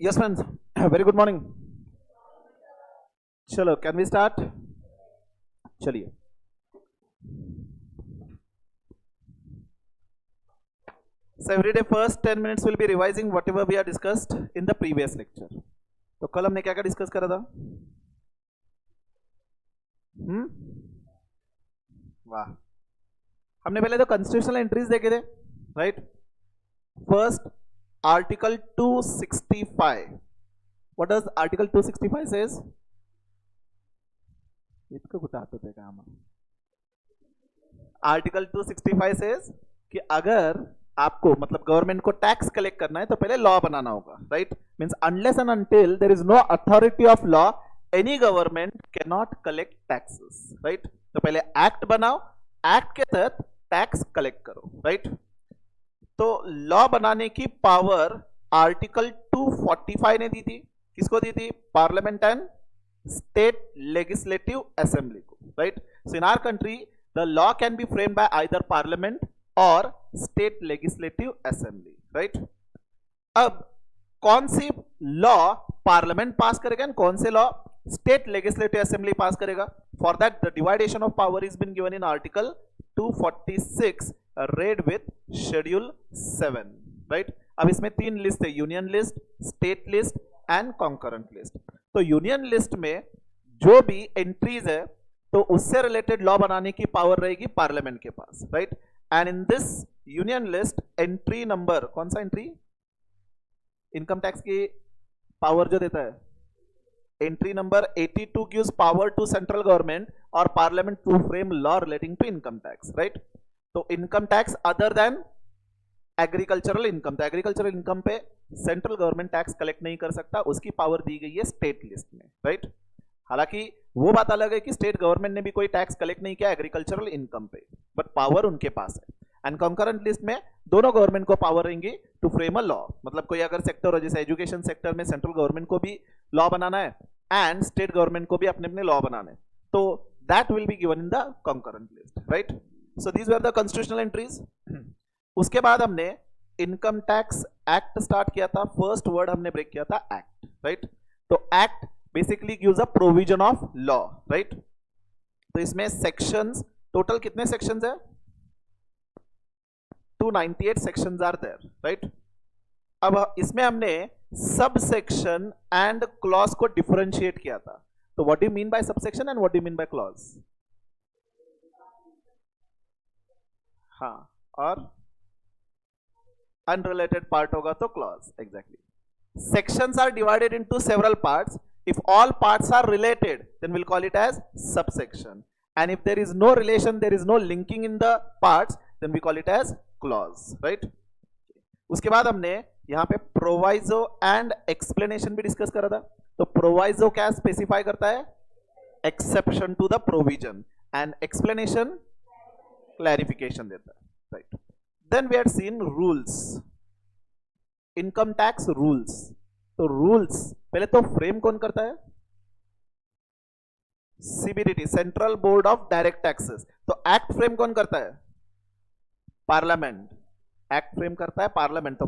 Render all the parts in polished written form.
Yes, friends. Very good morning. चलो, can we start? चलिए. So every day first 10 minutes will be revising whatever we have discussed in the previous lecture. तो कल हमने क्या क्या discuss करा था? वाह. हमने पहले तो कॉन्स्टिट्यूशनल एंट्रीज देखे थे, right? First article 265. What does Article 265 says? इसको कुछ आता है काम. Article 265 says कि अगर आपको मतलब गवर्नमेंट को टैक्स कलेक्ट करना है तो पहले लॉ बनाना होगा, right? Means unless and until there is no authority of law any government can not collect taxes, right? तो पहले एक्ट बनाओ, एक्ट के तहत टैक्स कलेक्ट करो, राइट? तो लॉ बनाने की पावर आर्टिकल 245 ने दी थी. किसको दी थी? Parliament and state legislative assembly को, right? So in our country the law can be framed by either parliament or state legislative assembly, right? अब कौन सी लॉ पार्लियामेंट पास करेगा एंड कौन से law state legislative assembly pass करेगा? For that the division of power is been given in article 246 read with schedule 7, right? अब इसमें तीन list है, union list, state list and concurrent list. तो union list में जो भी एंट्रीज है तो उससे रिलेटेड लॉ बनाने की पावर रहेगी पार्लियामेंट के पास, right? And in this union list entry number, कौन सा एंट्री? इनकम टैक्स की पावर जो देता है, entry number 82 gives power to central government और parliament to frame law relating to income tax, right? तो income tax other than agricultural income, तो agricultural income पे सेंट्रल गवर्नमेंट टैक्स कलेक्ट नहीं कर सकता, उसकी पावर दी गई है स्टेट लिस्ट में, राइट? हालांकि वो बात अलग है कि स्टेट गवर्नमेंट ने भी कोई टैक्स कलेक्ट नहीं किया एग्रीकल्चरल इनकम पे, बट पावर उनके पास है. एंड कॉन्करेंट लिस्ट में दोनों गवर्नमेंट को पावर रहेंगी टू फ्रेम अ लॉ. मतलब कोई अगर सेक्टर हो, जैसे एजुकेशन सेक्टर में सेंट्रल गवर्नमेंट को भी लॉ बनाना है एंड स्टेट गवर्नमेंट को भी अपने अपने लॉ बनाने, तो that will be given in the concurrent list, right? So these were the constitutional entries. उसके बाद हमने इनकम टैक्स एक्ट स्टार्ट किया था. फर्स्ट वर्ड हमने ब्रेक किया था एक्ट, राइट? तो act basically gives a provision of law, right? तो इसमें सेक्शंस, टोटल कितने सेक्शंस है? 298 सेक्शंस आर देयर, राइट? अब इसमें हमने सब सेक्शन एंड क्लॉज को डिफरेंशिएट किया था. तो what do you mean bye sub section and what do you mean by clause? हाँ, और अनरिलेटेड पार्ट होगा तो clause, exactly. Sections are divided into several parts. If all parts are related, then we'll call it as subsection. And if there is no relation, there is no linking in the parts, then we call it as clause, right? उसके बाद हमने यहाँ पे proviso and explanation भी discuss करा था. तो proviso क्या स्पेसिफाई करता है? Exception to the provision, and explanation clarification देता है, right? Then we had seen rules, income tax rules. तो रूल्स पहले तो फ्रेम कौन करता है? CBDT, central board of direct taxes. तो एक्ट फ्रेम कौन करता है? पार्लियामेंट. एक्ट फ्रेम करता है पार्लियामेंट. तो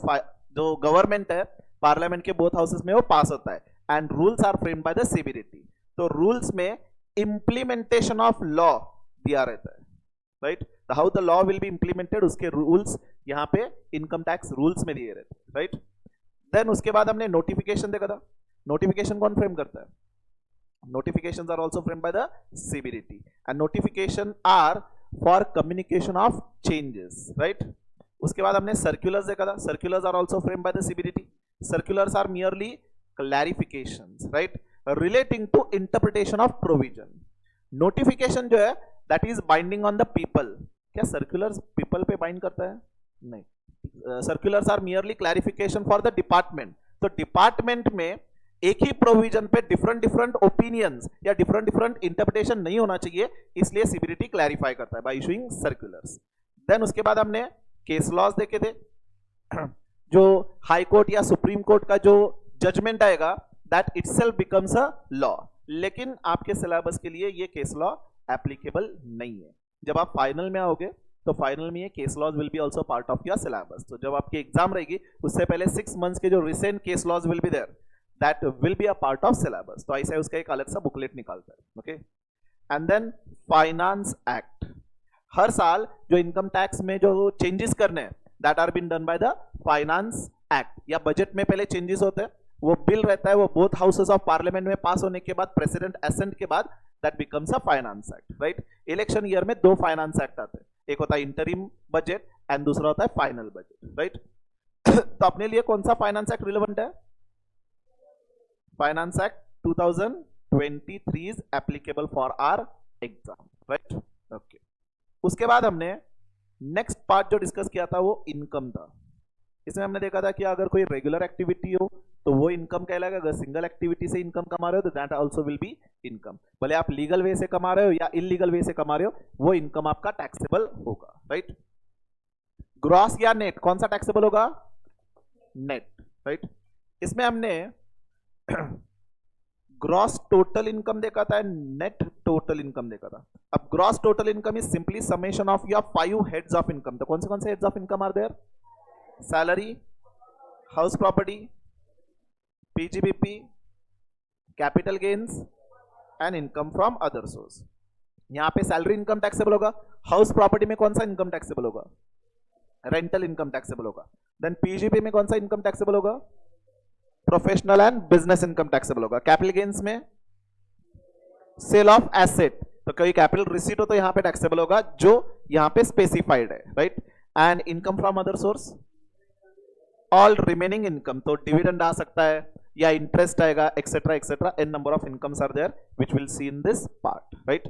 जो गवर्नमेंट है पार्लियामेंट के बोथ हाउसेस में वो पास होता है. And rules are framed by the CBDT. तो रूल्स में इंप्लीमेंटेशन ऑफ लॉ दिया रहता है, right? How the law will be implemented, उसके रूल्स यहाँ पे इनकम टैक्स रूल्स में दिए रहते हैं, राइट? देन उसके बाद हमने नोटिफिकेशन देखा था. नोटिफिकेशन कौन फ्रेम करता है? Notifications are also framed by the CBDT. And notification are for communication of changes, right? उसके बाद हमने सर्कुलर्स देखा था. Circulars are also framed by the CBDT. Circulars are merely clarifications, right, relating to interpretation of provision. Notification जो है that is binding on the people. क्या circulars people पे bind करता है? नहीं. Circulars are merely clarification for the department. तो department में एक ही प्रोविजन पे डिफरेंट डिफरेंट ओपिनियंस या डिफरेंट डिफरेंट इंटरप्रिटेशन नहीं होना चाहिए, इसलिए सीबीडीटी क्लैरिफाई करता है बाय इशूइंग सर्कुलर्स. देन उसके बाद हमने केस लॉज देखे थे. जो हाई कोर्ट या सुप्रीम कोर्ट का जो जजमेंट आएगा that itself becomes a law. लेकिन आपके सिलेबस के लिए ये केस लॉ एप्लीकेबल नहीं है. जब आप फाइनल में आओगे तो फाइनल में ये case laws will be also part of your syllabus. तो जब आपकी एग्जाम रहेगी उससे पहले 6 मंथ्स के जो recent case laws will be there, that will be a part of syllabus. तो ऐसे उसका एक अलग सा बुकलेट निकालता है। Okay, and then finance act, हर साल जो इनकम टैक्स में जो चेंजेस करने हैं that are been done by the finance act. या बजट में पहले चेंजेस होते हैं, वो बिल रहता है, वो बोथ हाउसेस ऑफ पार्लियामेंट में पास होने के बाद, प्रेसिडेंट असेंट के बाद, that becomes a finance act, right. Election year में 2 फाइनेंस एक्ट आते हैं, एक होता है इंटरिम बजट एंड दूसरा होता है फाइनल बजट, राइट। तो अपने लिए कौन सा फाइनेंस एक्ट रिलेवेंट है? Finance act 2023 is applicable for our exam, right. Okay, उसके बाद हमने नेक्स्ट पार्ट जो डिस्कस किया था वो इनकम था। इसमें हमने देखा था कि अगर कोई रेगुलर एक्टिविटी हो तो वो इनकम कहलाएगा, अगर सिंगल एक्टिविटी से इनकम कमा रहे हो तो that also will be income. भले आप लीगल वे से कमा रहे हो या इलीगल वे से कमा रहे हो, वो इनकम आपका टैक्सेबल होगा, राइट। ग्रॉस या नेट, कौन सा टैक्सेबल होगा? Net, right. इसमें हमने ग्रॉस टोटल इनकम देखा था, नेट टोटल इनकम देखा था। अब gross total income is simply summation of your 5 heads of income. तो कौन से heads of income are there? Salary, house property, PGBP, capital gains and income from other source. यहां पे सैलरी इनकम टैक्सेबल होगा, house property में कौन सा income taxable होगा? रेंटल इनकम टैक्सेबल होगा। देन पीजीबी में कौन सा इनकम टैक्सेबल होगा? Professional and business income taxable होगा। कैपिटल गेन्स में सेल ऑफ एसेट, तो कोई कैपिटल रिसीट हो तो यहां पे टैक्सेबल होगा जो यहां पे स्पेसिफाइड है, right. And income from other source, all remaining income, तो डिविडेंड आ सकता है या इंटरेस्ट आएगा, etcetera etcetera, an number of incomes are there which will see in this part, right.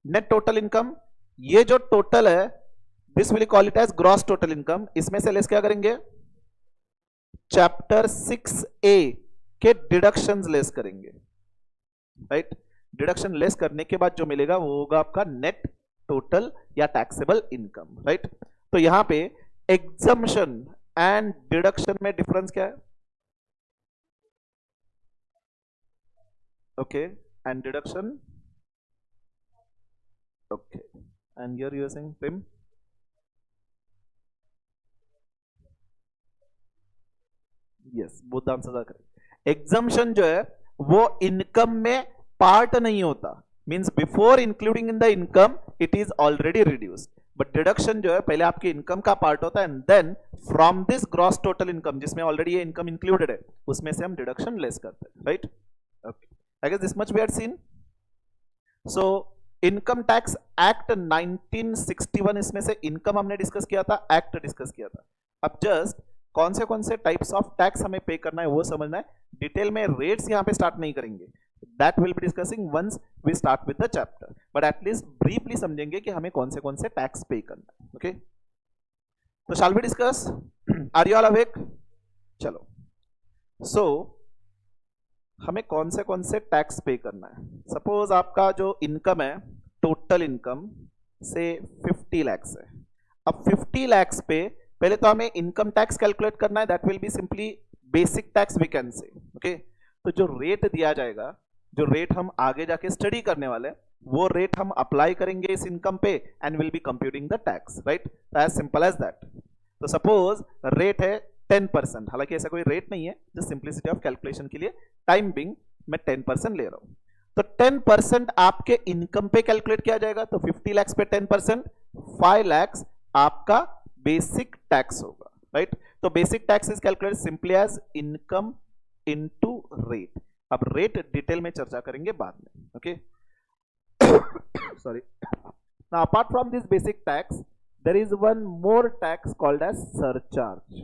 Net total income, ये जो टोटल है this will call it as gross total income. इसमें से लेस क्या करेंगे? चैप्टर 6A के deductions less करेंगे, राइट। डिडक्शन लेस करने के बाद जो मिलेगा वो होगा आपका नेट टोटल या टैक्सेबल इनकम, राइट। तो यहां पे एग्जम्पशन एंड डिडक्शन में डिफरेंस क्या है? Okay, and deduction, okay, and here you are saying Prem, yes, both the answers are correct. Exemption जो है वो इनकम में पार्ट नहीं होता, means before including in the income it is already reduced. But deduction जो है पहले आपके इनकम का पार्ट होता है and then from this gross total income जिसमें ऑलरेडी ये इनकम इंक्लूडेड है उसमें से हम डिडक्शन लेस करते हैं, right. Okay, I guess this much we had seen. So income tax act 1961, इसमें से इनकम हमने डिस्कस किया था, एक्ट डिस्कस किया था। अब जस्ट कौन से टाइप्स ऑफ टैक्स हमें पे करना है वो समझना है। डिटेल में रेट्स यहां पे स्टार्ट नहीं करेंगे, that will be discussing once we start with the chapter, but at least briefly समझेंगे कि हमें कौन से टैक्स पे करना है। ओके, तो shall we discuss? Are you all awake? चलो, सो हमें कौन से टैक्स पे करना है। सपोज आपका जो इनकम है, टोटल इनकम से 50 lakhs है। अब 50 lakhs पे पहले तो हमें इनकम टैक्स कैलकुलेट करना है, that will be simply basic tax we can say. Okay, तो जो रेट दिया जाएगा, जो रेट हम आगे जाके स्टडी करने वाले हैं, वो रेट हम अप्लाई करेंगे इस इनकम पे and will be computing the tax, right. As simple as that. तो सपोज रेट है 10%, हालांकि ऐसा कोई रेट नहीं है, जस्ट सिंपलिसिटी ऑफ कैलकुलेशन के लिए टाइम बिंग मैं 10% ले रहा हूं। तो 10% आपके इनकम पे कैलकुलेट किया जाएगा, तो 50 lakhs पे 10%, 5 lakhs आपका बेसिक टैक्स होगा, राइट। तो basic tax is calculated simply as income into rate. अब रेट डिटेल में चर्चा करेंगे बाद में, okay. Sorry. Now apart from this basic tax there is one more tax called as surcharge.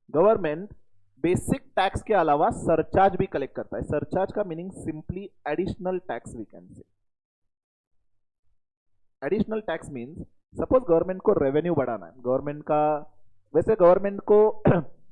Government basic tax के अलावा surcharge भी collect करता है। सरचार्ज का meaning simply additional tax we can say. Additional tax means suppose government को revenue बढ़ाना है, government का, वैसे गवर्नमेंट को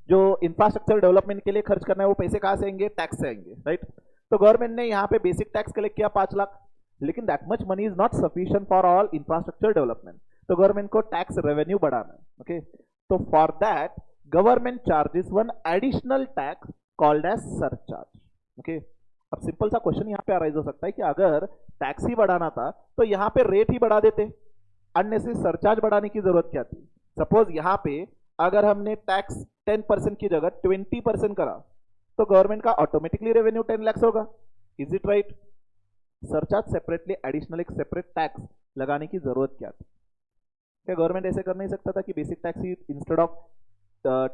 जो इंफ्रास्ट्रक्चर डेवलपमेंट के लिए खर्च करना है वो पैसे कहां से आएंगे? टैक्स से आएंगे, राइट। तो गवर्नमेंट ने यहाँ पे बेसिक टैक्स कलेक्ट किया 5 लाख, लेकिन that much money is not sufficient for all infrastructure development. तो गवर्नमेंट को टैक्स रेवेन्यू बढ़ाना है, ओके। तो for that government charges one additional tax called as surcharge, okay. अब सिंपल सा क्वेश्चन यहाँ पे अराइज हो सकता है कि अगर टैक्स ही बढ़ाना था तो यहाँ पे रेट ही बढ़ा देते, अननेसेसरी सरचार्ज बढ़ाने की जरूरत क्या थी? सपोज यहाँ पे अगर हमने टैक्स 10% की जगह 20% करा तो गवर्नमेंट का ऑटोमेटिकली रेवेन्यू 10 लाख होगा. Is it right? Surcharge separately additional एक सेपरेट टैक्स लगाने की जरूरत क्या थी? क्या गवर्नमेंट ऐसे कर नहीं सकता था कि basic tax he instead of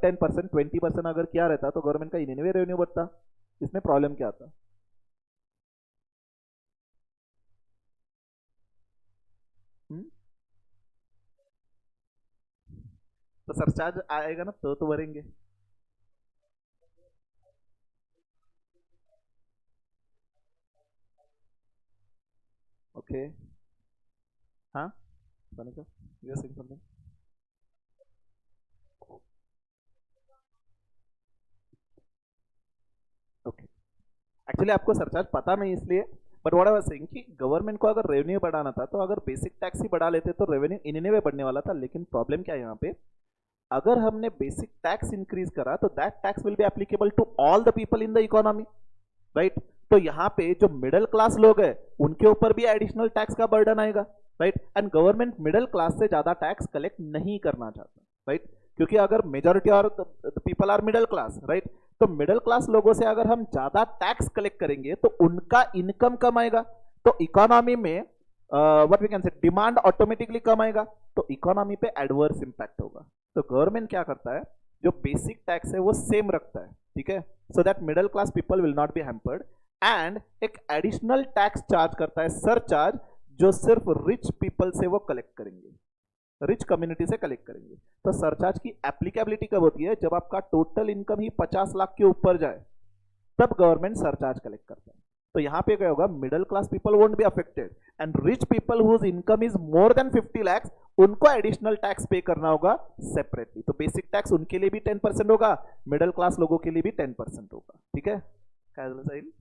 10% 20% अगर किया रहता तो गवर्नमेंट का इनवे रेवेन्यू बढ़ता? इसमें प्रॉब्लम क्या आता? तो सरचार्ज आएगा ना तो भरेंगे. ओके. हाँ, sir you are saying something. Okay. Actually आपको सरचार्ज पता नहीं इसलिए, but what I was saying कि गवर्नमेंट को अगर रेवेन्यू बढ़ाना था तो अगर बेसिक टैक्स ही बढ़ा लेते तो रेवेन्यू इनवे बढ़ने वाला था. लेकिन प्रॉब्लम क्या है यहाँ पे, अगर हमने बेसिक टैक्स इंक्रीज करा तो that tax will be applicable to all the people in the economy, right? तो यहाँ पे जो मिडिल क्लास लोग हैं उनके ऊपर भी एडिशनल टैक्स का बर्डन आएगा, right? And government middle class से ज्यादा टैक्स कलेक्ट नहीं करना चाहता, राइट? क्योंकि अगर मेजॉरिटी और people are middle class, right? तो मिडिल क्लास लोगों से अगर हम ज्यादा टैक्स कलेक्ट करेंगे तो उनका इनकम कम आएगा, तो इकोनॉमी में what we can say demand automatically कम आएगा, तो इकोनॉमी पे एडवर्स इंपैक्ट होगा. तो गवर्नमेंट क्या करता है, जो बेसिक टैक्स है वो सेम रखता है, ठीक है, so that middle class people will not B hampered. And एक एडिशनल टैक्स चार्ज करता है, सरचार्ज, जो सिर्फ रिच पीपल से वो कलेक्ट करेंगे, रिच कम्युनिटी से कलेक्ट करेंगे. तो सरचार्ज की एप्लीकेबिलिटी कब होती है? जब आपका टोटल इनकम ही 50 लाख के ऊपर जाए, तब गवर्नमेंट सरचार्ज कलेक्ट करता है. तो यहां पे क्या होगा, middle class people won't be affected and rich people whose income is more than 50 lakh, उनको एडिशनल टैक्स पे करना होगा सेपरेटली. तो बेसिक टैक्स उनके लिए भी 10% होगा, मिडिल क्लास लोगों के लिए भी 10% होगा. ठीक है, काय झालं साहिल?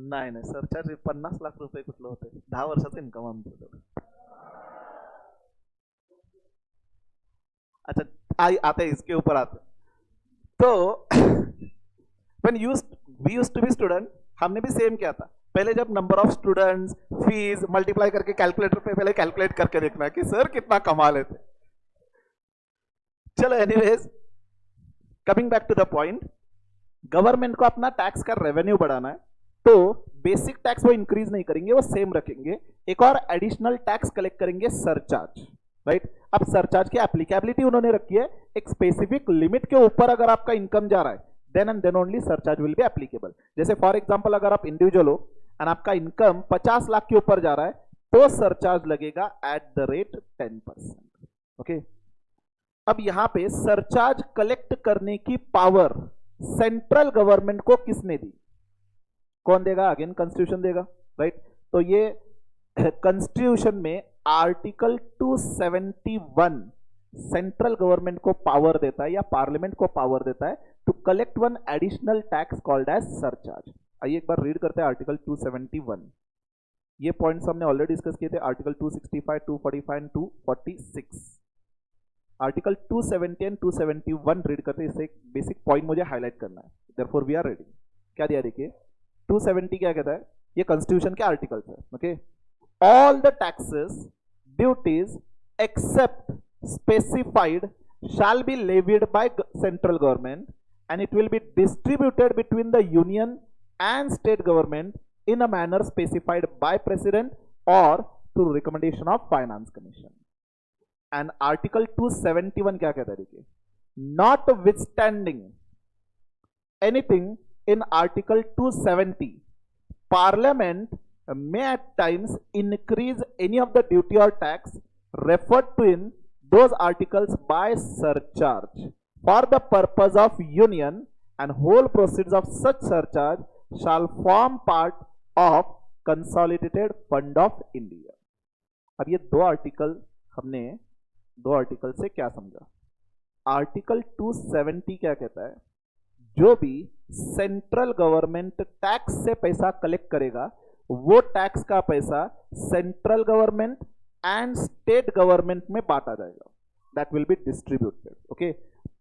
नाही नाही, सरचार्ज 50 लाख रुपये कुठलं होते, 10 वर्षाचं इन्कम आमचं. अच्छा, आते हैं इसके ऊपर आते. तो when we used to be student, हमने भी सेम किया था. पहले जब number of students, fees multiply करके कैलकुलेटर पे पहले कैलकुलेट करके देखना कि सर कितना कमा लेते. चलो anyways, coming back to the point, government को अपना टैक्स का रेवेन्यू बढ़ाना है, तो बेसिक टैक्स वो इंक्रीज नहीं करेंगे, वो सेम रखेंगे. एक और एडिशनल टैक्स कलेक्ट करेंगे, सरचार्ज, राइट? अब सरचार्ज की एप्लीकेबिलिटी उन्होंने रखी है, एक स्पेसिफिक लिमिट के ऊपर अगर आपका इनकम जा रहा है, then and then only surcharge will be applicable. जैसे फॉर एग्जांपल अगर आप इंडिविजुअल हो एंड आपका इनकम 50 लाख के ऊपर जा रहा है, तो सरचार्ज लगेगा एट द रेट 10%. ओके. अब यहां पे सरचार्ज कलेक्ट करने की पावर सेंट्रल गवर्नमेंट को किसने दी? कौन देगा? अगेन कॉन्स्टिट्यूशन देगा, राइट? तो ये कॉन्स्टिट्यूशन में आर्टिकल 271 सेंट्रल गवर्नमेंट को पावर देता है या पार्लियामेंट को पावर देता है to collect one additional tax called as surcharge. आइए एक बार रीड करते हैं आर्टिकल 271. ये पॉइंट्स हमने ऑलरेडी डिस्कस किए थे, article 265, 245 and 246. Article 270 and 271 read करते हैं. इससे एक बेसिक पॉइंट मुझे हाईलाइट करना है, देयरफॉर वी आर रेडी. क्या दिया देखिए, 270 क्या कहता है? ये कॉन्स्टिट्यूशन के आर्टिकल्स है. Okay. All the taxes, duties except specified shall be levied by central government and it will be distributed between the union and state government in a manner specified by president or through recommendation of finance commission. And article 271 क्या कहता है देखिए, notwithstanding anything in article 270, parliament may at times increase any of the duty or tax referred to in those articles by surcharge for the purpose of union, and whole proceeds of such surcharge shall form part of consolidated fund of India. अब ये दो article हमने दो article से क्या समझा? Article 270 क्या कहता है? जो भी सेंट्रल गवर्नमेंट टैक्स से पैसा कलेक्ट करेगा, वो टैक्स का पैसा central government and state government में बांटा जाएगा. That will be distributed. Okay.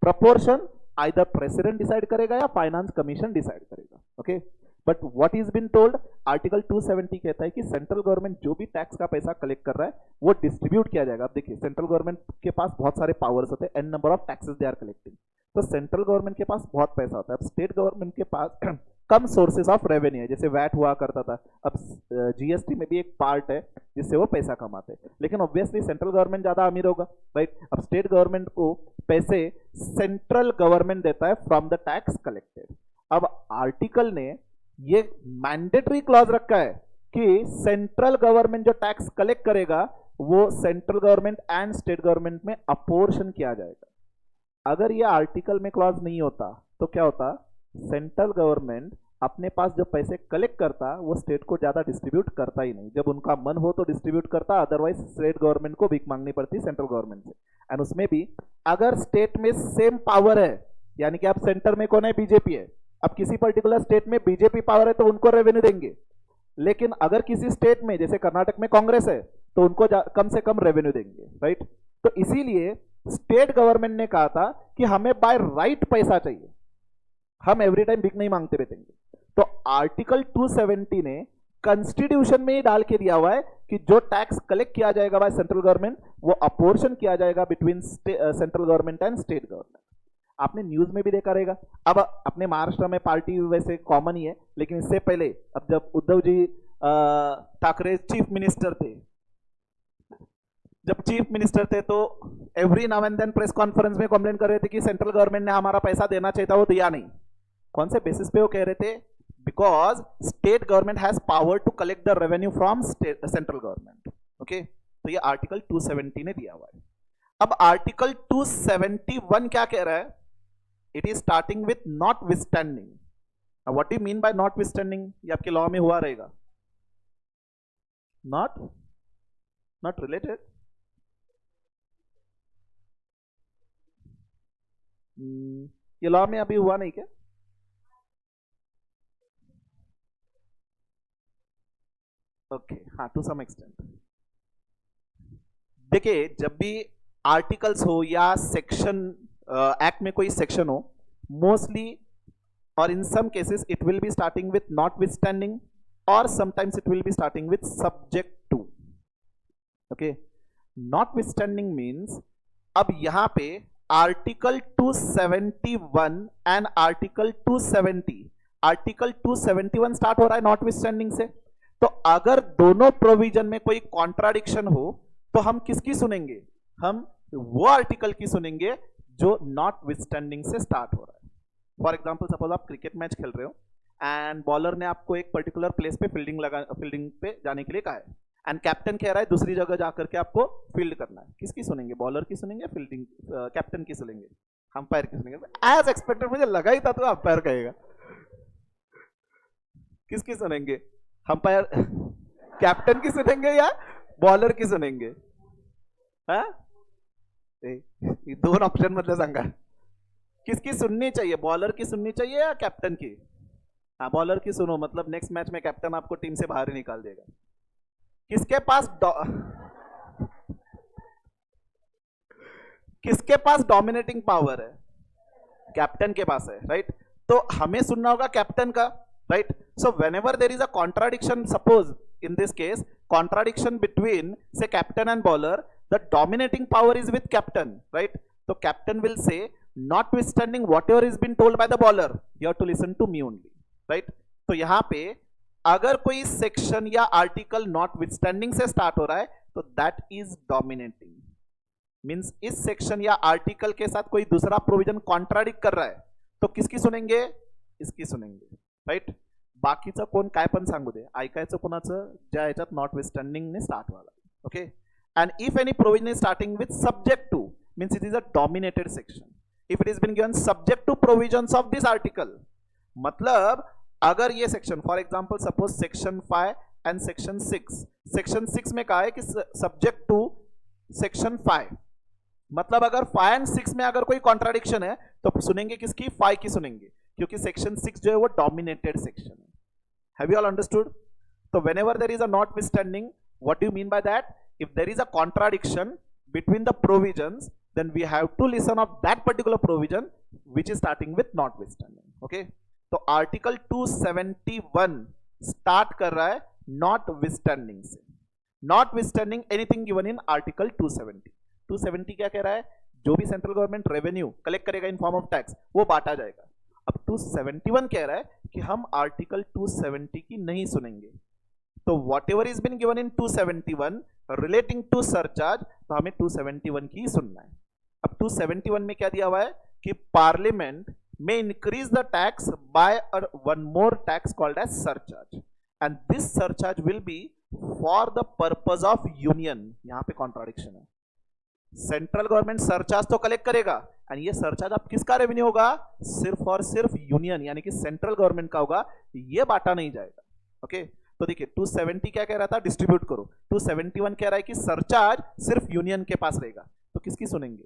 Proportion either president decide करेगा या फाइनेंस कमीशन डिसाइड करेगा. Okay. But what is been told, article 270 कहता है कि सेंट्रल गवर्नमेंट जो भी टैक्स का पैसा कलेक्ट कर रहा है वो डिस्ट्रीब्यूट किया जाएगा। अब देखिए सेंट्रल गवर्नमेंट के पास बहुत सारे पावर्स होते हैं, N number of taxes they are collecting, तो सेंट्रल गवर्नमेंट के पास बहुत पैसा होता है। अब स्टेट गवर्नमेंट के पास कम सोर्सेज ऑफ रेवेन्यू है, जैसे वैट हुआ करता था, अब जीएसटी में भी एक पार्ट है जिससे वो पैसा कमाते हैं, लेकिन ऑब्वियसली सेंट्रल गवर्नमेंट ज्यादा अमीर होगा, राइट। अब स्टेट गवर्नमेंट को पैसे सेंट्रल गवर्नमेंट देता है फ्रॉम द टैक्स कलेक्टेड। अब आर्टिकल ने ये मैंडेटरी क्लॉज रखा है कि सेंट्रल गवर्नमेंट जो टैक्स कलेक्ट करेगा वो central government and state government में अपोर्शन किया जाएगा। अगर ये आर्टिकल में क्लॉज नहीं होता तो क्या होता, सेंट्रल गवर्नमेंट अपने पास जो पैसे कलेक्ट करता वो स्टेट को ज्यादा डिस्ट्रीब्यूट करता ही नहीं, जब उनका मन हो तो डिस्ट्रीब्यूट करता, अदरवाइज स्टेट गवर्नमेंट को भीख मांगनी पड़ती सेंट्रल गवर्नमेंट से। एंड उसमें भी अगर स्टेट में सेम पावर है, यानी कि आप सेंटर में कौन है, बीजेपी है, अब किसी पर्टिकुलर स्टेट में बीजेपी पावर है तो उनको रेवेन्यू देंगे, लेकिन अगर किसी स्टेट में जैसे कर्नाटक में कांग्रेस है तो उनको कम से कम रेवेन्यू देंगे, राइट। तो इसीलिए स्टेट गवर्नमेंट ने कहा था कि हमें बाय राइट पैसा चाहिए, हम एवरी टाइम भीख नहीं मांगते रहते। तो आर्टिकल 270 ने कॉन्स्टिट्यूशन में ही डाल के दिया हुआ है कि जो टैक्स कलेक्ट किया जाएगा बाय सेंट्रल गवर्नमेंट वो अपोर्शन किया जाएगा between central government and state government. आपने न्यूज में भी देखा रहेगा, अब अपने महाराष्ट्र में पार्टी वैसे कॉमन ही है, लेकिन इससे पहले अब जब उद्धव जी ठाकरे चीफ मिनिस्टर थे, तो every now and then press conference में कंप्लेंट कर रहे थे कि सेंट्रल गवर्नमेंट ने हमारा पैसा देना चाहिए था, वो दिया नहीं। कौन से बेसिस पे वो कह रहे थे, because state government has power to collect the revenue from central government. Okay, तो ये आर्टिकल 270 ने दिया हुआ है। अब आर्टिकल 271 क्या कह रहा है, it is starting with not withstanding. What you mean bye not withstanding, ये आपके लॉ में हुआ रहेगा, नॉट रिलेटेड, ये लॉ में अभी हुआ नहीं क्या? ओके, हाँ, टू सम एक्सटेंट। देखिए जब भी आर्टिकल्स हो या सेक्शन एक्ट में कोई सेक्शन हो, mostly or in some cases it will be starting with notwithstanding or sometimes it will be starting with subject to. Okay, notwithstanding means अब यहां पे आर्टिकल 271 एंड आर्टिकल 271 स्टार्ट हो रहा है not withstanding से। तो अगर दोनों प्रोविजन में कोई कॉन्ट्राडिक्शन हो तो हम किसकी सुनेंगे, हम वो आर्टिकल की सुनेंगे जो नॉट विथस्टैंडिंग से स्टार्ट हो रहा है। फॉर एग्जांपल सपोज आप क्रिकेट मैच खेल रहे हो एंड बॉलर ने आपको एक पर्टिकुलर प्लेस पे फील्डिंग पे जाने के लिए कहा है, एंड कैप्टन कह रहा है दूसरी जगह जाकर के आपको फील्ड करना है। किसकी सुनेंगे, बॉलर की सुनेंगे, फील्डिंग कैप्टन की सुनेंगे, अंपायर की सुनेंगे? एज एक्सपेक्टेड, मुझे लगा ही था तो अंपायर कहेगा। किसकी सुनेंगे, अंपायर कैप्टन की सुनेंगे या बॉलर की सुनेंगे? हाँ, दोन ऑप्शन मतलब सांगा, किसकी सुननी चाहिए, बॉलर की सुननी चाहिए या कैप्टन की? हाँ, बॉलर की सुनो, मतलब नेक्स्ट मैच में कैप्टन आपको टीम से बाहर ही निकाल देगा। किसके पास डोमिनेटिंग पावर है, कैप्टन के पास है, राइट। तो हमें सुनना होगा कैप्टन का, right. So whenever there is a contradiction, suppose in this case contradiction between say captain and bowler, the dominating power is with captain, right. तो captain will say notwithstanding whatever is been told by the bowler, you have to listen to me only, right। तो यहां पे अगर कोई section या article notwithstanding से start हो रहा है तो दैट इज डोमिनेटिंग, मींस इस सेक्शन या आर्टिकल के साथ कोई दूसरा प्रोविजन कॉन्ट्राडिक्ट कर रहा है तो किसकी सुनेंगे, इसकी सुनेंगे, राइट। बाकीचं कोण काय पण सांगू दे, ऐकायचं कोणाचं, ज्या ह्याच्यात notwithstanding ने स्टार्ट व्हायला, okay. And if any provision is starting with subject to, means it is a dominated section. If it has been given subject to provisions of this article, मतलब अगर ये section, for example suppose section 5 and section 6, section 6 में कहा है कि subject to section 5, मतलब अगर 5 and 6 में अगर कोई कॉन्ट्राडिक्शन है तो सुनेंगे किसकी, 5 की सुनेंगे, क्योंकि सेक्शन 6 जो है वो डोमिनेटेड सेक्शन है। Have you all understood? तो whenever there is a notwithstanding, what do you mean by that, if there is a contradiction between the provisions, then we have to listen of that particular provision which is starting with notwithstanding, okay। तो article 271 start कर रहा है not withstanding से, not withstanding anything given in article 270। 270 क्या कह रहा है, जो भी सेंट्रल गवर्नमेंट रेवेन्यू कलेक्ट करेगा इन फॉर्म ऑफ टैक्स वो बांटा जाएगा। अब 271 कह रहा है कि हम आर्टिकल 270 की नहीं सुनेंगे, तो whatever is been given in 271 relating to surcharge, तो हमें 271 की सुनना है। अब 271 में क्या दिया हुआ है कि पार्लियामेंट में increase the tax by one more tax called as surcharge, and this surcharge will be for the purpose of union. यहां पे कॉन्ट्राडिक्शन है, सेंट्रल गवर्नमेंट सरचार्ज तो कलेक्ट करेगा एंड ये सरचार्ज अब किसका रेवेन्यू होगा, सिर्फ और सिर्फ यूनियन यानी कि सेंट्रल गवर्नमेंट का होगा, ये बांटा नहीं जाएगा। ओके तो देखिए 270 क्या कह रहा था, डिस्ट्रीब्यूट करो। 271 कह रहा है कि सरचार्ज सिर्फ यूनियन के पास रहेगा, तो किसकी सुनेंगे,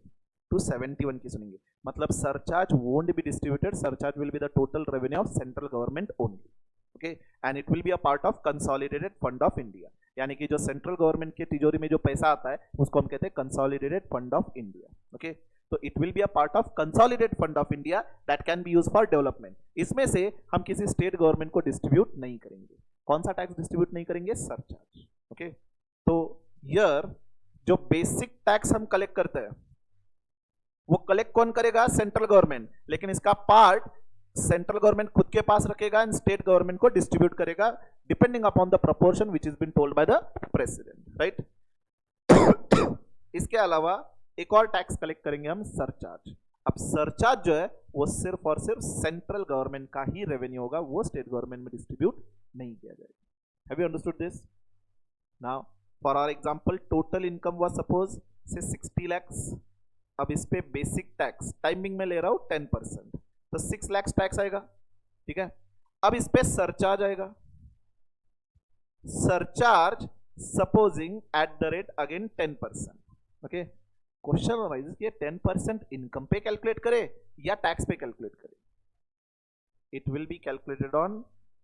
271 की सुनेंगे। मतलब surcharge won't be distributed, surcharge will be the total revenue of central government only. Okay and it will be a part of consolidated fund of India, यानी कि जो सेंट्रल गवर्नमेंट के तिजोरी में जो पैसा आता है उसको हम कहते हैं consolidated fund of India. Okay तो it will be a part of consolidated fund of India that can be use for development. इसमें से हम किसी स्टेट गवर्नमेंट को डिस्ट्रीब्यूट नहीं करेंगे। कौन सा टैक्स डिस्ट्रीब्यूट नहीं करेंगे, सरचार्ज। ओके तो हियर जो बेसिक टैक्स हम कलेक्ट करते हैं वो कलेक्ट कौन करेगा, सेंट्रल गवर्नमेंट, लेकिन इसका पार्ट सेंट्रल गवर्नमेंट खुद के पास रखेगा एंड स्टेट गवर्नमेंट को डिस्ट्रीब्यूट करेगा depending upon the proportion which is been told by the president, right. इसके अलावा एक और टैक्स कलेक्ट करेंगे हम, सरचार्ज। अब सरचार्ज जो है वो सिर्फ और सिर्फ सेंट्रल गवर्नमेंट का ही रेवेन्यू होगा, वो स्टेट गवर्नमेंट में डिस्ट्रीब्यूट नहीं किया जाएगा। Have you understood this? Now for our example total income was suppose say 60 lakhs। अब इस पे बेसिक टैक्स टाइमिंग में ले रहा हूं 10%, तो 6 lakhs टैक्स आएगा, ठीक है। अब इस पे सरचार्ज आएगा, surcharge supposing eight the rate again 10%। Okay question arises कि 10% इनकम पे कैलकुलेट करे या टैक्स पे कैलकुलेट करे। It will be calculated on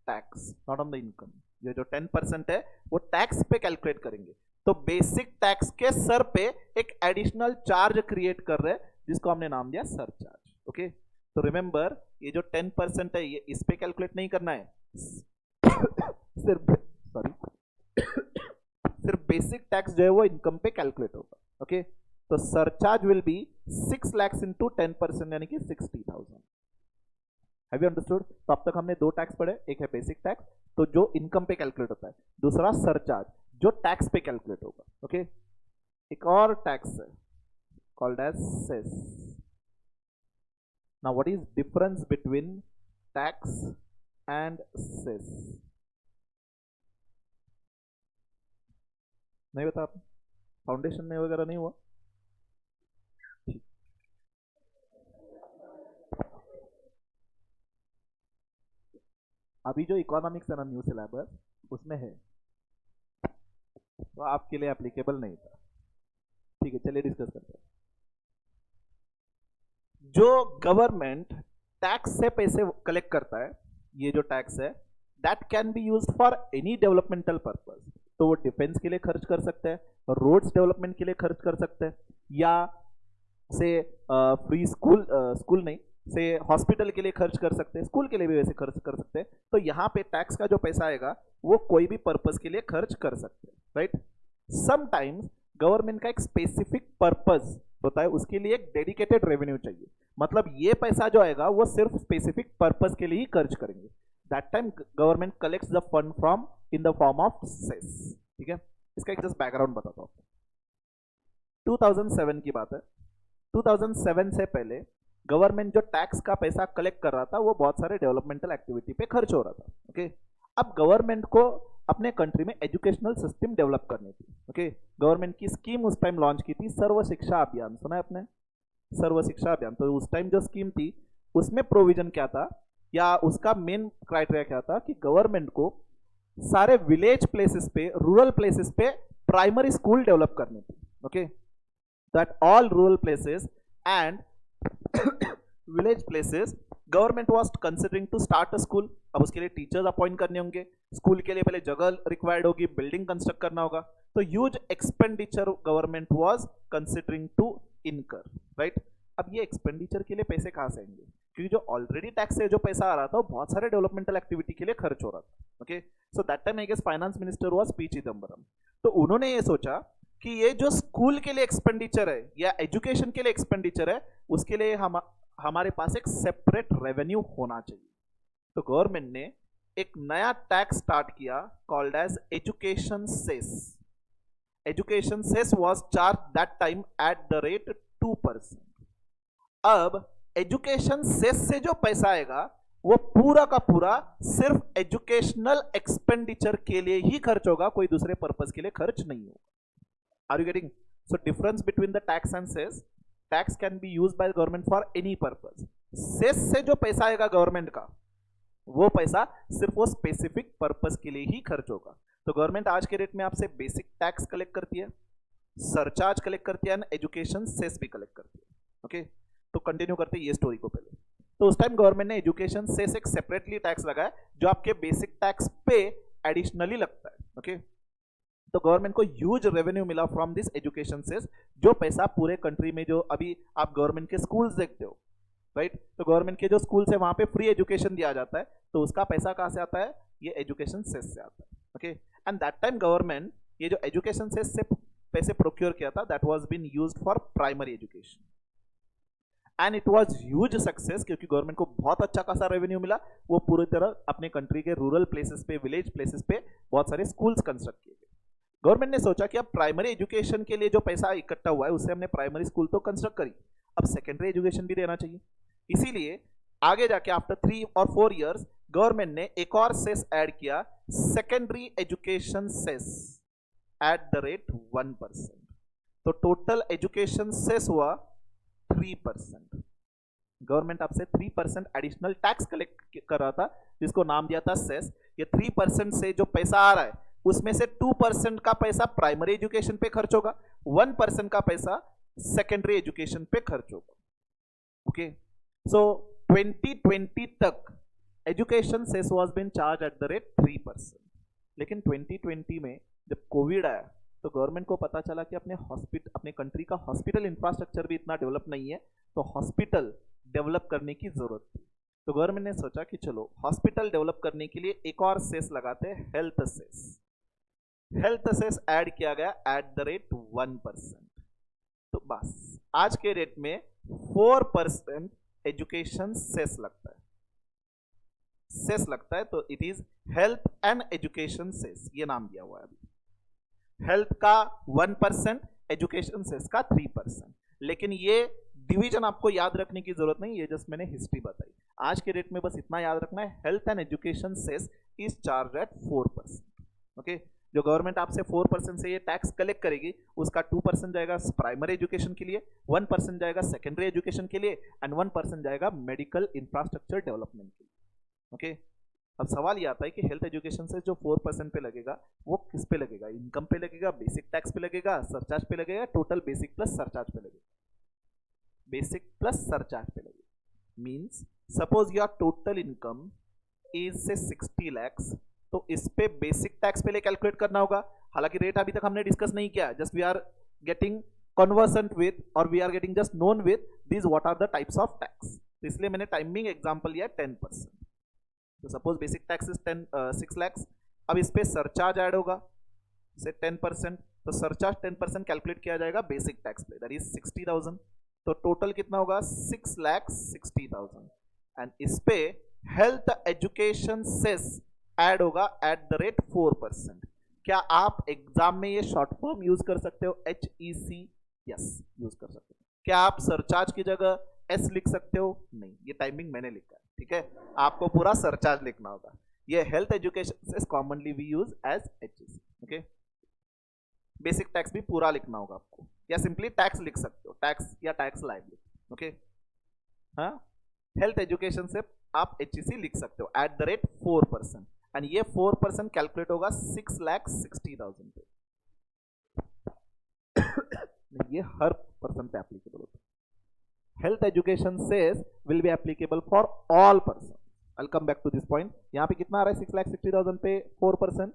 tax not on the income. ये जो 10% है वो टैक्स पे कैलकुलेट करेंगे, तो बेसिक टैक्स के सर पे एक एडिशनल चार्ज क्रिएट कर रहे हैं जिसको हमने नाम दिया सरचार्ज। ओके तो रिमेंबर ये जो 10% है ये इस पे कैलकुलेट नहीं करना है, सिर्फ बेसिक टैक्स जो है वो इनकम पे कैलकुलेट होगा। ओके तो surcharge will B 6 lakhs into 10% यानी कि 60,000। Have you understood? तो अब तक हमने दो टैक्स पढ़े, एक है बेसिक टैक्स तो जो इनकम पे कैलकुलेट होता है, दूसरा सरचार्ज जो टैक्स पे कैलकुलेट होगा। ओके एक और टैक्स है called as cess. Now what is difference between tax and cess? नहीं बता, फाउंडेशन में वगैरह नहीं हुआ? अभी जो इकोनॉमिक्स है ना न्यू सिलेबस उसमें है, तो आपके लिए एप्लीकेबल नहीं था। ठीक है चलिए डिस्कस करते हैं। जो गवर्नमेंट टैक्स से पैसे कलेक्ट करता है, ये जो टैक्स है that can be used for any developmental purpose. तो वो डिफेंस के लिए खर्च कर सकते हैं, रोड्स डेवलपमेंट के लिए खर्च कर सकते हैं, या से फ्री स्कूल नहीं से हॉस्पिटल के लिए खर्च कर सकते हैं, स्कूल के लिए भी वैसे खर्च कर सकते हैं। तो यहाँ पे टैक्स का जो पैसा आएगा वो कोई भी पर्पस के लिए खर्च कर सकते हैं, राइट। समटाइम्स गवर्नमेंट का एक स्पेसिफिक पर्पस होता है, उसके लिए एक डेडिकेटेड रेवेन्यू चाहिए, मतलब ये पैसा जो आएगा वो सिर्फ स्पेसिफिक पर्पस के लिए ही खर्च करेंगे। That time government collects the fund from in the form of cess. ठीक है इसका एक जस्ट बैकग्राउंड बताता हूँ। 2007 की बात है। 2007 से पहले गवर्नमेंट जो टैक्स का पैसा कलेक्ट कर रहा था वो बहुत सारे डेवलपमेंटल एक्टिविटी पे खर्च हो रहा था। ओके अब गवर्नमेंट को अपने कंट्री में एजुकेशनल सिस्टम डेवलप करनी थी। ओके गवर्नमेंट की स्कीम उस टाइम लॉन्च की थी, सर्व शिक्षा अभियान, सुना है आपने? सर्व शिक्षा अभियान। तो उस टाइम जो स्कीम थी उसमें प्रोविजन क्या था या उसका मेन क्राइटेरिया क्या था कि गवर्नमेंट को सारे विलेज प्लेसेस पे, रूरल प्लेसेस पे प्राइमरी स्कूल डेवलप करनी थी। Okay that all rural places and village places government was considering to start a school. अब उसके लिए टीचर्स अपॉइंट करने होंगे, स्कूल के लिए पहले जगह रिक्वायर्ड होगी, बिल्डिंग कंस्ट्रक्ट करना होगा, तो huge expenditure government was considering to incur, right. अब ये एक्सपेंडिचर के लिए पैसे कहां से आएंगे? क्योंकि जो ऑलरेडी टैक्स से जो पैसा आ रहा था वो बहुत सारे डेवलपमेंटल एक्टिविटी के लिए खर्च हो रहा था. Okay, so that time I guess finance minister was P Chidambaram. तो उन्होंने ये सोचा कि ये जो स्कूल के लिए एक्सपेंडिचर है या एजुकेशन के लिए एक्सपेंडिचर है, उसके लिए हमारे पास एक सेपरेट रेवेन्यू होना चाहिए. तो गवर्नमेंट ने एक नया टैक्स स्टार्ट किया called as education cess. Education cess was charge that time at the rate 2%. अब एजुकेशन सेस से जो पैसा आएगा वो पूरा का पूरा सिर्फ एजुकेशनल एक्सपेंडिचर के लिए ही खर्च होगा, कोई दूसरे पर्पस के लिए खर्च नहीं होगा. Are you getting? So difference between the tax and cess, tax can be used by government for any purpose. Cess से जो पैसा आएगा गवर्नमेंट का, वो पैसा सिर्फ वो स्पेसिफिक पर्पस के लिए ही खर्च होगा. तो गवर्नमेंट आज के रेट में आपसे बेसिक टैक्स कलेक्ट करती है, सरचार्ज कलेक्ट करती है एंड एजुकेशन सेस भी कलेक्ट करती है. ओके, तो कंटिन्यू करते हैं ये स्टोरी को पहले. तो उस टाइम गवर्नमेंट ने एजुकेशन सेस एक सेपरेटली टैक्स लगाया जो आपके बेसिक टैक्स पे एडिशनली लगता है. ओके, तो गवर्नमेंट को ह्यूज रेवेन्यू मिला फ्रॉम दिस एजुकेशन सेस. जो पैसा पूरे कंट्री में, जो अभी आप गवर्नमेंट के स्कूल्स देखते हो, राइट, तो गवर्नमेंट के जो स्कूल्स है वहां पे फ्री एजुकेशन दिया जाता है, तो उसका पैसा कहां से आता है? ये एजुकेशन सेस से आता है. Okay, and that time government ये जो एजुकेशन सेस से पैसे प्रोक्योर किया था, that was been used for primary education and it was huge success, क्योंकि गवर्नमेंट को बहुत अच्छा खासा रेवेन्यू मिला. वो पूरी तरह अपने कंट्री के रूरल प्लेसेस पे, विलेज प्लेसेस पे बहुत सारे स्कूल्स कंस्ट्रक्ट किए गए. गवर्नमेंट ने सोचा कि अब प्राइमरी एजुकेशन के लिए जो पैसा इकट्ठा हुआ है उससे हमने प्राइमरी स्कूल तो कंस्ट्रक्ट करी, अब सेकेंडरी एजुकेशन भी देना चाहिए. इसीलिए आगे जाके आफ्टर 3 और 4 इयर्स गवर्नमेंट ने एक और सेस ऐड किया, secondary education cess at the rate 1%. तो टोटल एजुकेशन सेस हुआ 3%. गवर्नमेंट आपसे 3% एडिशनल टैक्स कलेक्ट कर रहा था, जिसको नाम दिया था सेस. ये 3% से जो पैसा आ रहा है उसमें से 2% का पैसा प्राइमरी एजुकेशन पे खर्च होगा, 1% का पैसा सेकेंडरी एजुकेशन पे खर्च होगा. ओके, सो 2020 तक education cess was been charge at the rate 3%. लेकिन 2020 में जब कोविड आया तो गवर्नमेंट को पता चला कि अपने कंट्री का हॉस्पिटल इंफ्रास्ट्रक्चर भी इतना डेवलप नहीं है, तो हॉस्पिटल डेवलप करने की जरूरत थी. तो गवर्नमेंट ने सोचा कि चलो हॉस्पिटल डेवलप करने के लिए एक और सेस लगाते हैं, health cess. Health cess add किया गया एट द रेट 1%. तो बस आज के रेट में 4% एजुकेशन सेस लगता है. सेस लगता है तो it is health and education cess, ये नाम दिया हुआ है अभी. हेल्थ का 1%, एजुकेशन सेस का 3%. लेकिन ये डिवीजन आपको याद रखने की जरूरत नहीं, ये जस्ट मैंने हिस्ट्री बताई. आज के रेट में बस इतना याद रखना है, health and education cess is charge at 4%. Okay, जो गवर्नमेंट आपसे 4% से ये टैक्स कलेक्ट करेगी, उसका 2% जाएगा प्राइमरी एजुकेशन के लिए, 1% जाएगा सेकेंडरी एजुकेशन के लिए एंड 1% जाएगा मेडिकल इंफ्रास्ट्रक्चर डेवलपमेंट के लिए. ओके, अब सवाल ये आता है कि हेल्थ एजुकेशन से जो 4% पे लगेगा वो किस पे लगेगा? इनकम पे लगेगा, बेसिक टैक्स पे लगेगा, सरचार्ज पे लगेगा, टोटल बेसिक प्लस सरचार्ज पे लगेगा? बेसिक प्लस सरचार्ज पे लगेगा. Means suppose your total income is से 60 lakhs, तो इस पे बेसिक टैक्स पहले कैलकुलेट करना होगा. हालांकि रेट अभी तक हमने डिस्कस नहीं किया, just we are getting conversant with और we are getting just known with this what are the types of tax. तो इसलिए मैंने टाइमिंग एग्जांपल लिया 10%. तो suppose basic tax is 6 lakhs. अब इस पे सरचार्ज ऐड होगा से 10%, तो सरचार्ज 10% कैलकुलेट किया जाएगा बेसिक टैक्स पे, दैट इज 60,000. तो टोटल कितना होगा? 6,60,000. एंड इस पे हेल्थ एजुकेशन सेस ऐड होगा एट द रेट 4%. क्या आप एग्जाम में ये शॉर्ट फॉर्म यूज कर सकते हो, HEC? यस, यूज कर सकते हो. क्या आप सरचार्ज की जगह S लिख सकते हो? नहीं, ये टाइमिंग मैंने लिखा है, ठीक है, आपको पूरा सरचार्ज लिखना होगा. ये health education cess commonly we use as HEC. Okay, basic tax भी पूरा लिखना होगा आपको, या सिंपली टैक्स लिख सकते हो, टैक्स या टैक्स लायबिलिटी. ओके, हाँ, हेल्थ एजुकेशन से आप HEC लिख सकते हो एट द रेट 4%. एंड ये 4% कैलकुलेट होगा 6,60,000 पे. ये हर पर्सन पे एप्लीकेबल होता है. Health education cess will be applicable for all person. I come back to this point. यहां पे कितना आ रहा है 6,60,000 पे 4%?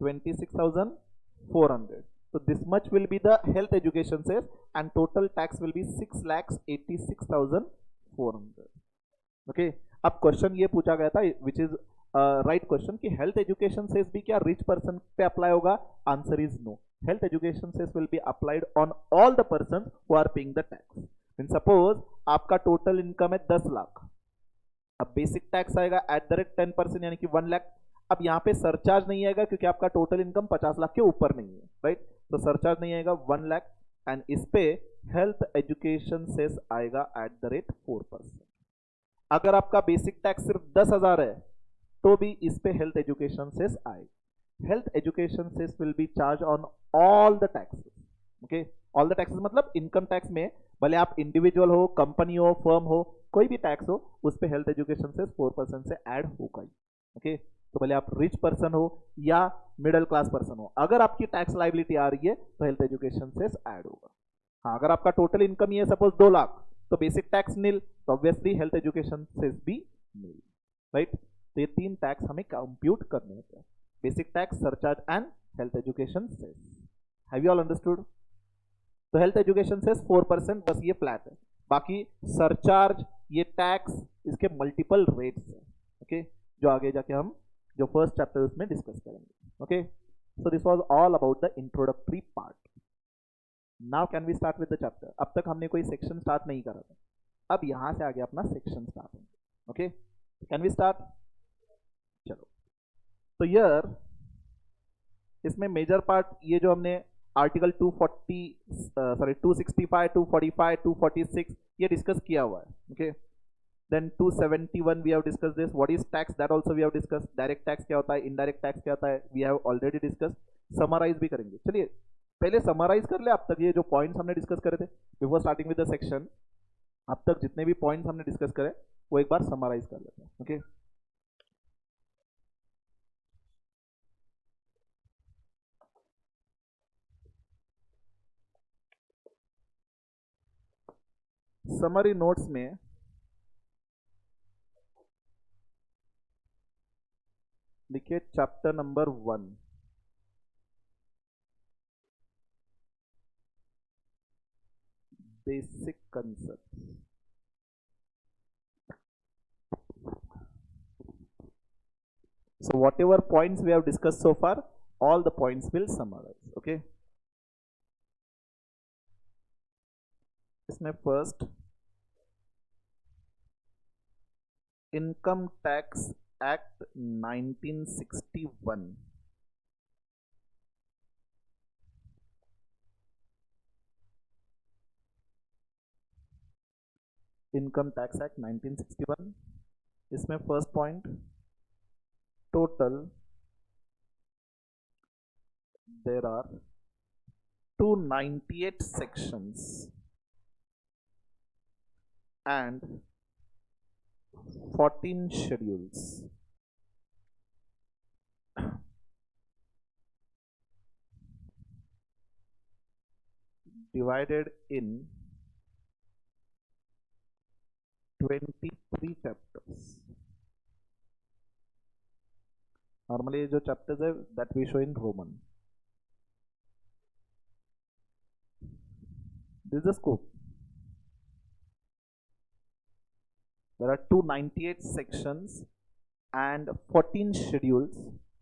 26,400. So this much will be the health education cess and total tax will be 6,86,000 400. Okay, अब question ये पूछा गया था विच इज राइट क्वेश्चन कि हेल्थ एजुकेशन सेस भी क्या रिच पर्सन पे अप्लाई होगा? Answer is no. Health education cess will be applied on all the person who are paying the tax. Mean suppose आपका टोटल इनकम है 10 लाख. अब basic tax आएगा at the rate 10% यानी कि 1 लाख. अब यहाँ पे सरचार्ज नहीं आएगा क्योंकि आपका टोटल इनकम 50 लाख के ऊपर नहीं है, राइट? तो सरचार्ज नहीं आएगा 1 लाख एंड इस पे हेल्थ एजुकेशन सेस आएगा एट द रेट 4%. अगर आपका बेसिक टैक्स सिर्फ 10,000 है तो भी इस पे हेल्थ एजुकेशन सेस आएगा. Health education cess will be charge on all the taxes. Okay, all the taxes मतलब इनकम टैक्स में भले आप इंडिविजुअल हो, कंपनी हो, फर्म हो, कोई भी टैक्स हो उस पे हेल्थ एजुकेशन सेस 4% से ऐड होगा ही. ओके, तो भले आप रिच पर्सन हो या मिडिल क्लास पर्सन हो, अगर आपकी टैक्स लाइबिलिटी आ रही है तो हेल्थ एजुकेशन सेस ऐड होगा. हाँ, अगर आपका टोटल इनकम ही है सपोज 2 लाख तो बेसिक टैक्स नील, तो ऑब्वियसली हेल्थ एजुकेशन सेस भी नील, राइट? तो ये 3 टैक्स हमें कंप्यूट करने होते हैं: basic tax, surcharge and health education cess. Have you all understood? तो हेल्थ एजुकेशन सेस 4% बस ये फ्लैट है. बाकी सरचार्ज, ये टैक्स, इसके मल्टीपल रेट्स है. ओके, जो आगे जाके हम जो फर्स्ट चैप्टर उसमें डिस्कस करेंगे. Okay, so this was all about the introductory part. Now can we start with the chapter. अब तक हमने कोई सेक्शन स्टार्ट नहीं करा था, अब यहां से आगे अपना सेक्शन स्टार्ट होंगे. Okay, can we start? चलो, तो यार इसमें मेजर पार्ट ये जो हमने आर्टिकल 265, 245, 246 ये डिस्कस किया हुआ है. Okay, then 271 we have discuss this. What is tax, that also we have discuss. Direct tax क्या होता है, इनडायरेक्ट टैक्स क्या होता है, we have already discuss. Summarize भी करेंगे. चलिए पहले समराइज कर ले अब तक ये जो पॉइंट्स हमने डिस्कस करे थे before starting with the section. अब तक जितने भी पॉइंट्स हमने डिस्कस करे वो एक बार समराइज कर लेते हैं. ओके, समरी नोट्स में लिखिए chapter number 1, basic concept. So whatever points we have discussed so far, all the points will summarize. Okay, इसमें first Income Tax Act 1961. Income Tax Act 1961. इसमें first point, total there are 298 sections and 14 schedules. Divided in 23 chapters. Normally जो chapters है that we show in Roman. This is the scope. There are 298 sections and 14 schedules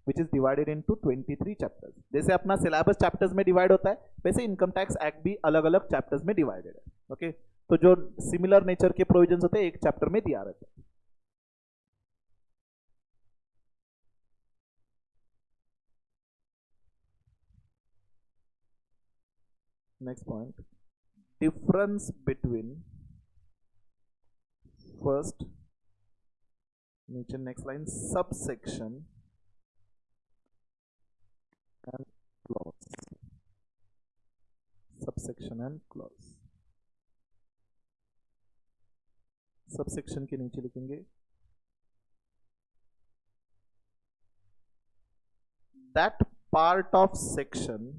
which is divided into 23 chapters. जैसे अपना syllabus chapters में divide होता है वैसे income tax act भी अलग अलग चैप्टर्स में डिवाइडेड है. ओके, तो जो सिमिलर नेचर के प्रोविजंस होते हैं एक चैप्टर में दिया रहता है. Next point, difference between first, नीचे next line, subsection and clause. Subsection and clause. Subsection के नीचे लिखेंगे that part of section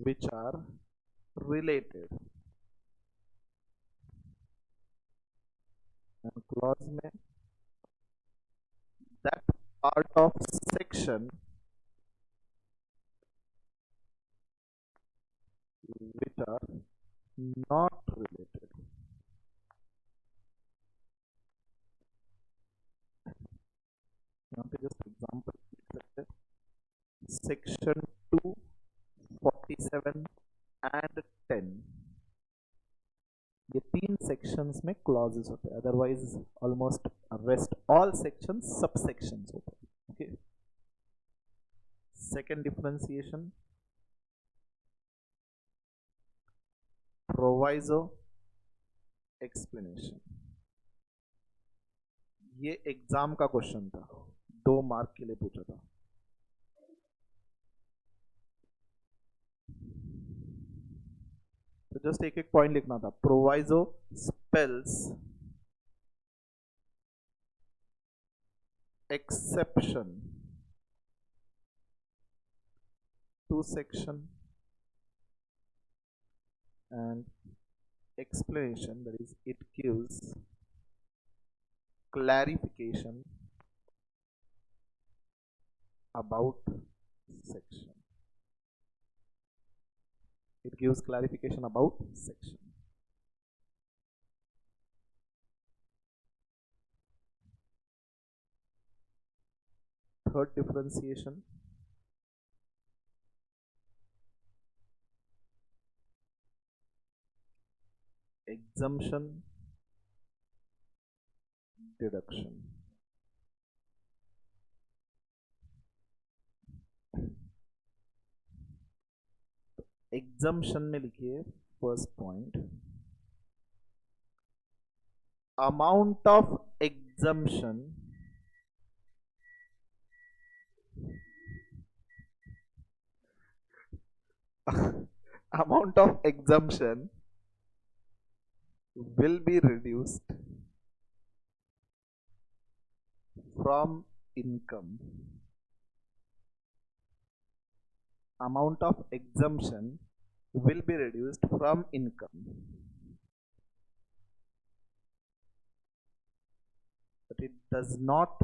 which are related, and clause में that part of section which are not related. यहाँ पे just example लिख सकते हैं, section 2, 47 and 10, ये तीन सेक्शंस में क्लॉजेस होते हैं, otherwise almost rest all sections सब सेक्शंस होते हैं. Okay, second differentiation, proviso, explanation. ये एग्जाम का क्वेश्चन था, 2 मार्क के लिए पूछा था. तो जस्ट एक एक पॉइंट लिखना था. Proviso spells exception to section and explanation, that is it gives clarification about section. It gives clarification about section. Third differentiation, exemption, deduction. Exemption में लिखिए first point, amount of exemption amount of exemption will be reduced from income. Amount of exemption will be reduced from income, but it does not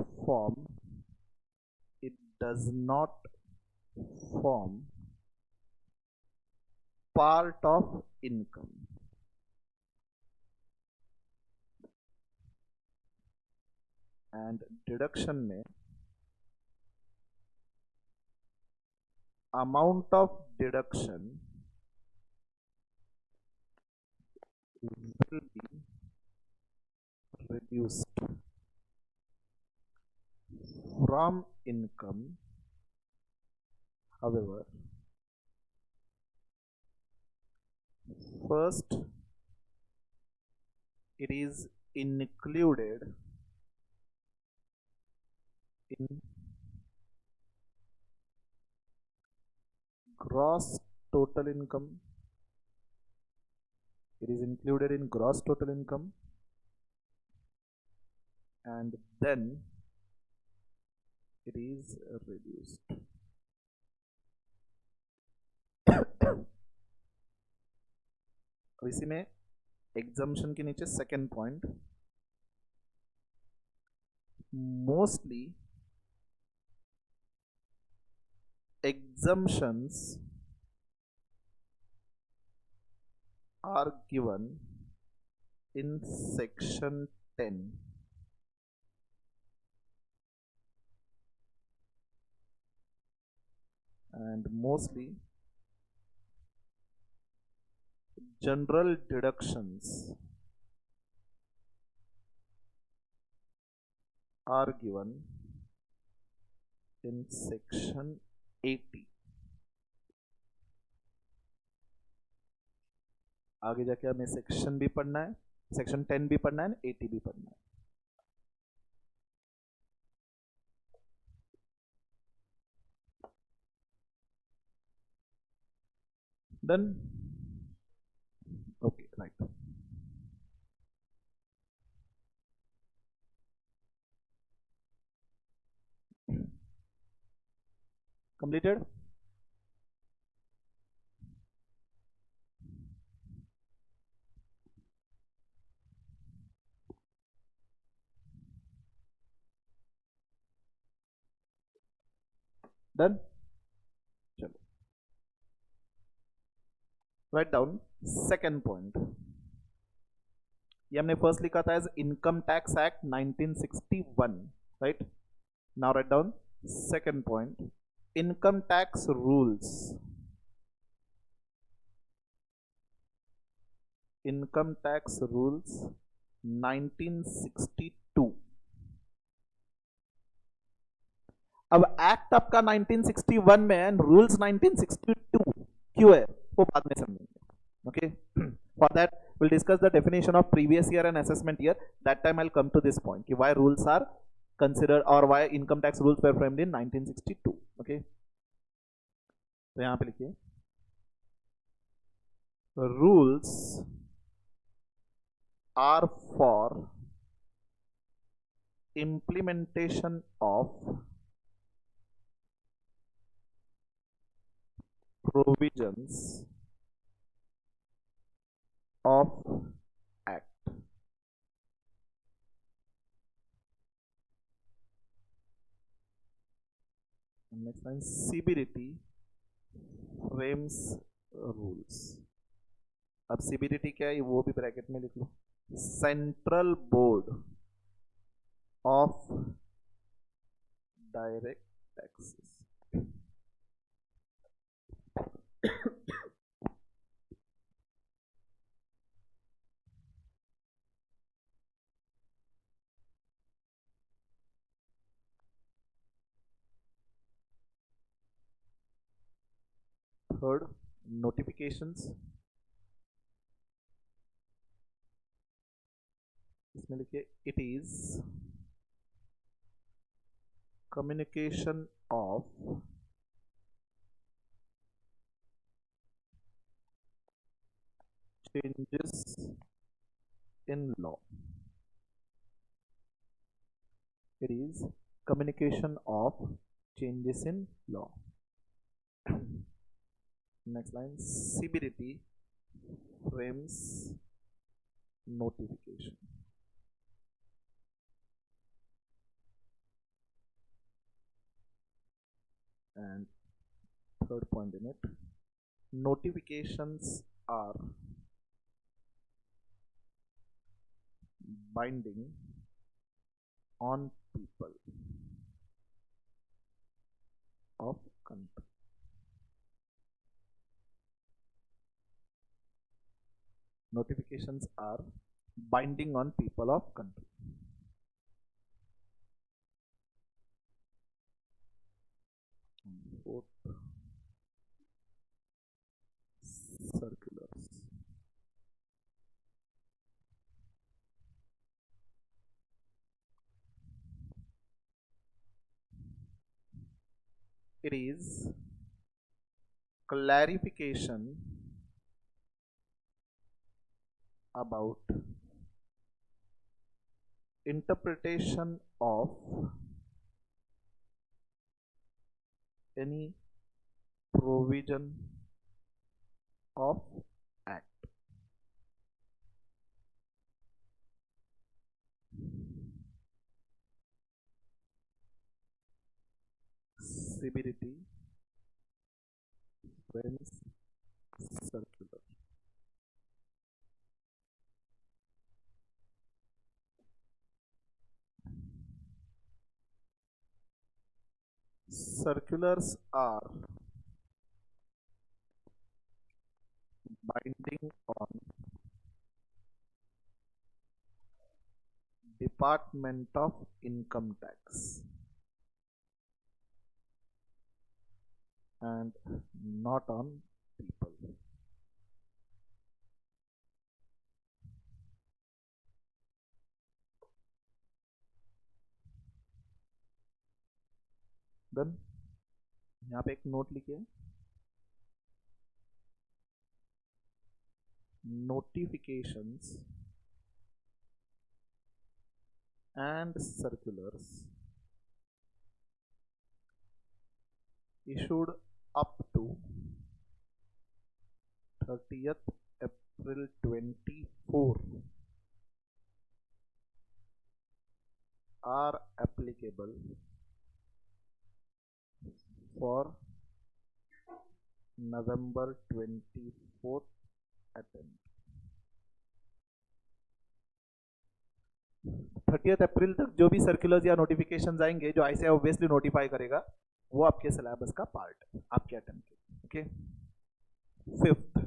form part of income. And deduction में amount of deduction will be reduced from income. However, first it is included in gross total income. It is included in gross total income, and then it is reduced. अब इसी में exemption के नीचे second point, mostly exemptions are given in section 10, and mostly general deductions are given in section 80. आगे जाके हमें section भी पढ़ना है, सेक्शन 10 भी पढ़ना है, 80 भी पढ़ना है. Done? Okay, right. Completed? Done? चलो, write down सेकेंड पॉइंट, ये हमने फर्स्ट लिखा था as income tax act 1961, right? Now write down second point, income tax rules, income tax rules 1962। अब एक्ट आपका 1961 में एंड रूल्स 1962 क्यों है वो बाद में समझेंगे, okay? For that we'll discuss the definition of previous year and assessment year. That time I'll come to this point कि why rules are considered or why income tax rules were framed in 1962, okay? तो यहां पे लिखिए rules are for implementation of provisions of act. Next line, CBDT frames rules. अब CBDT क्या है वो भी ब्रैकेट में लिख लो, central board of direct taxes. Third, notifications, इसमें लिखिए it is communication of changes in law. It is communication of changes in law. Next line, CBDT frames notification. And third point in it, notifications are binding on people of country. Notifications are binding on people of country. Fourth, circulars. It is clarification about interpretation of any provision of act. CBDT frames circular. Circulars are binding on Department of Income Tax and not on people. Then यहाँ पे एक note लिखिए, notifications and circulars issued up to 30th April 24 are applicable for November 24th attempt. 30 अप्रैल तक जो भी circulars या notifications आएंगे, जो आईसीएआई ऑब्वियसली नोटिफाई करेगा, वो आपके सिलेबस का पार्ट है, आपके अटेम्प्ट के। Okay, fifth,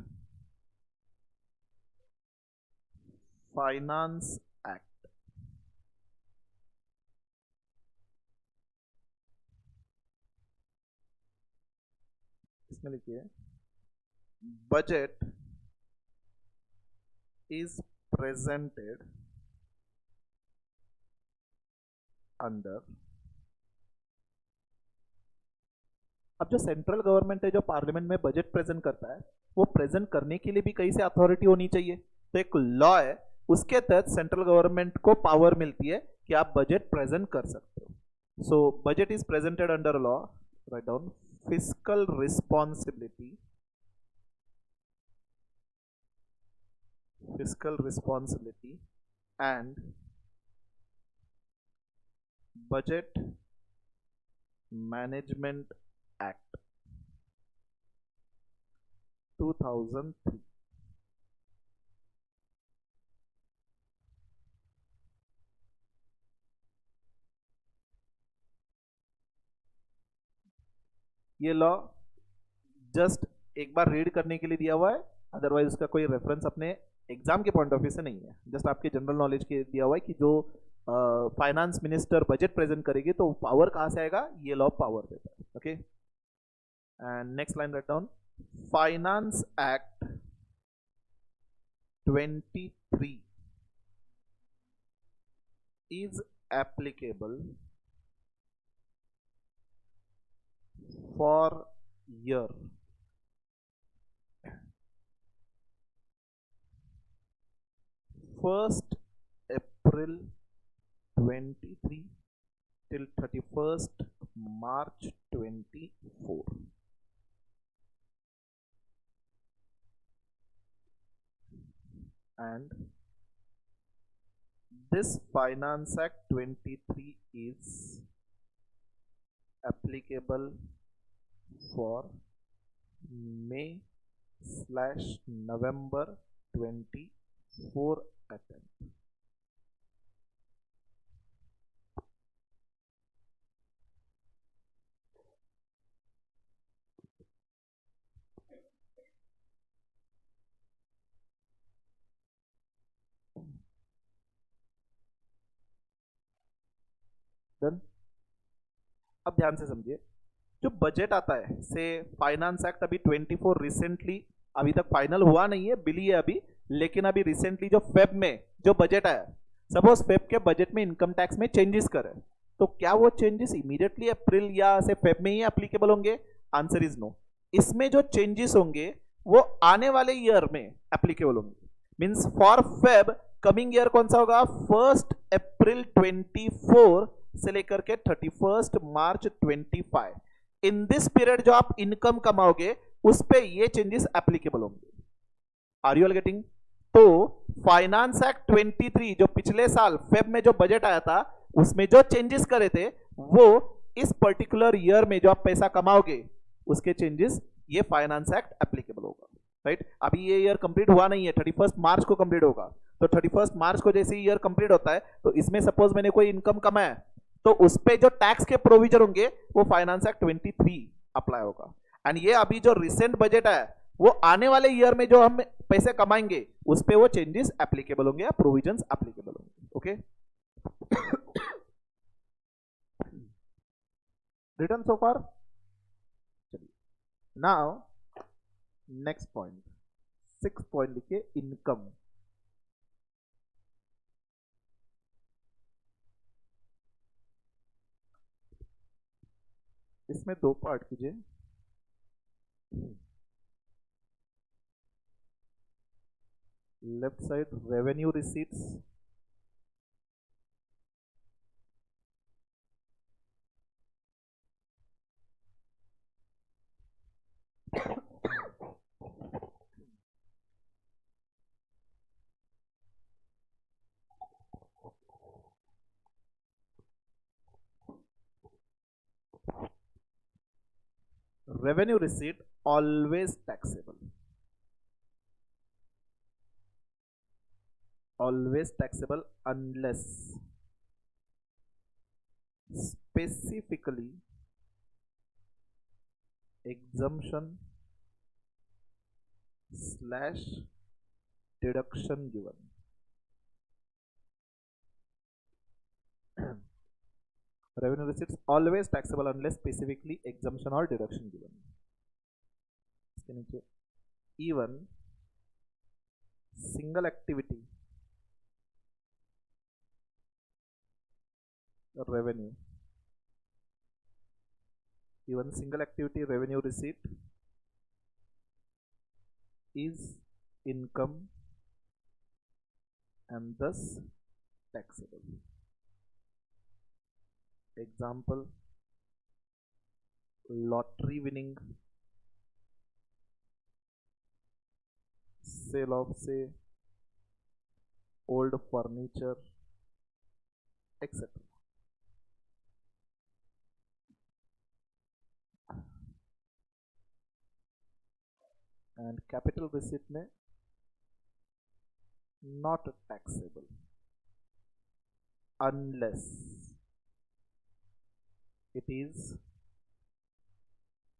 finance act. इसमें लिखिए, बजट इज प्रेजेंटेड अंडर। अब जो सेंट्रल गवर्नमेंट है, जो पार्लियामेंट में बजट प्रेजेंट करता है, वो प्रेजेंट करने के लिए भी कहीं से अथॉरिटी होनी चाहिए। तो एक लॉ है, उसके तहत सेंट्रल गवर्नमेंट को पावर मिलती है कि आप बजट प्रेजेंट कर सकते हो। So budget is presented under law, write down, fiscal responsibility, and budget management act 2003। ये लॉ जस्ट एक बार रीड करने के लिए दिया हुआ है, अदरवाइज उसका कोई रेफरेंस अपने एग्जाम के पॉइंट ऑफ व्यू से नहीं है, जस्ट आपके जनरल नॉलेज के दिया हुआ है कि जो फाइनेंस मिनिस्टर बजट प्रेजेंट करेगी तो पावर कहां से आएगा, ये लॉ पावर देता है। Okay, and next line write down, finance act 23 is applicable for year first April 23 till 31st March 24, and this Finance Act 23 is applicable for May/November 24 attempt. Done? अब ध्यान से समझिए, जो बजट आता है से फाइनेंस एक्ट अभी 24 रिसेंटली, अभी तक फाइनल हुआ नहीं है, बिल है अभी, लेकिन अभी रिसेंटली जो फेब में जो बजट आया, सपोज फेब के बजट में इनकम टैक्स में चेंजेस करे, तो क्या वो चेंजेस इमीडिएटली अप्रैल या से फेब में ही एप्लीकेबल होंगे? Answer is no. इसमें जो चेंजेस होंगे वो आने वाले ईयर में एप्लीकेबल होंगे। Means for Feb coming year कौन सा होगा? 1 अप्रैल 24 से लेकर के 31 मार्च 25। इन दिस पीरियड जो आप इनकम कमाओगे उस पे ये चेंजेस एप्लीकेबल होंगे। Are you all getting? तो फाइनेंस एक्ट 23 जो पिछले साल फेब में जो बजट आया था, उसमें जो चेंजेस करे थे वो इस पर्टिकुलर ईयर में जो आप पैसा कमाओगे उसके चेंजेस ये फाइनेंस एक्ट एप्लीकेबल होगा। राइट, अभी ये ईयर कंप्लीट हुआ नहीं है, 31 मार्च को कंप्लीट होगा। तो 31 मार्च को जैसे ईयर कंप्लीट होता है, तो इसमें सपोज मैंने कोई इनकम कमाया, तो उस पे जो टैक्स के प्रोविजन होंगे वो फाइनेंस एक्ट 23 अप्लाई होगा। एंड ये अभी जो रिसेंट बजट है वो आने वाले ईयर में जो हम पैसे कमाएंगे उस पे वो चेंजेस एप्लीकेबल होंगे या प्रोविजंस एप्लीकेबल होंगे। ओके, रिटर्न सो फार। चलिए, नाउ नेक्स्ट पॉइंट, 6 पॉइंट लिखिए, इनकम। इसमें 2 पार्ट कीजिए। Left side revenue receipts, revenue receipt always taxable, always taxable unless specifically exemption slash deduction given. Revenue receipts always taxable unless specifically exemption or deduction given. इसके नीचे even single activity revenue, even single activity revenue receipt is income and thus taxable. Example, lottery winning, sale of say old furniture, etc. And capital receipt में not taxable unless it is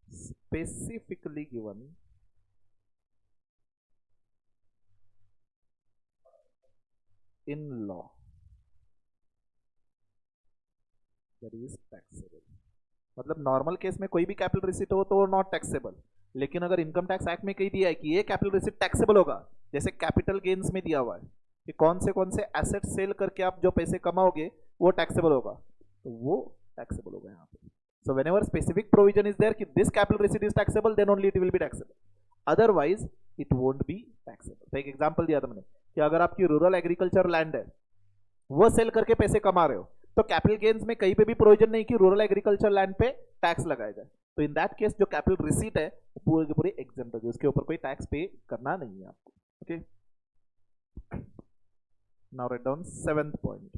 specifically given in law that is taxable. मतलब normal case में कोई भी capital receipt हो तो not taxable, लेकिन अगर income tax act में कही दिया है कि ये कैपिटल रिसीट टैक्सेबल होगा, जैसे कैपिटल गेन्स में दिया हुआ है कि कौन से एसेट सेल करके आप जो पैसे कमाओगे वो टैक्सेबल होगा, तो वो टैक्सेबल होगा यहाँ पे. So whenever specific provision is there कि this capital receipt is taxable, then only it will be taxable, otherwise it won't be taxable. तो एक एग्जांपल दिया था मैंने कि अगर आपकी रूरल एग्रीकल्चर लैंड है, वो सेल करके पैसे कमा रहे हो, तो कैपिटल गेन्स में कहीं पे भी प्रोविजन नहीं कि रूरल एग्रीकल्चर लैंड पे टैक्स लगाया जाए. तो इन दैट केस जो कैपिटल रिसीट है पूरे के पूरे एग्जेम्प्ट होगी, उसके ऊपर कोई टैक्स पे करना नहीं है आपको. Okay, now write down 7th point.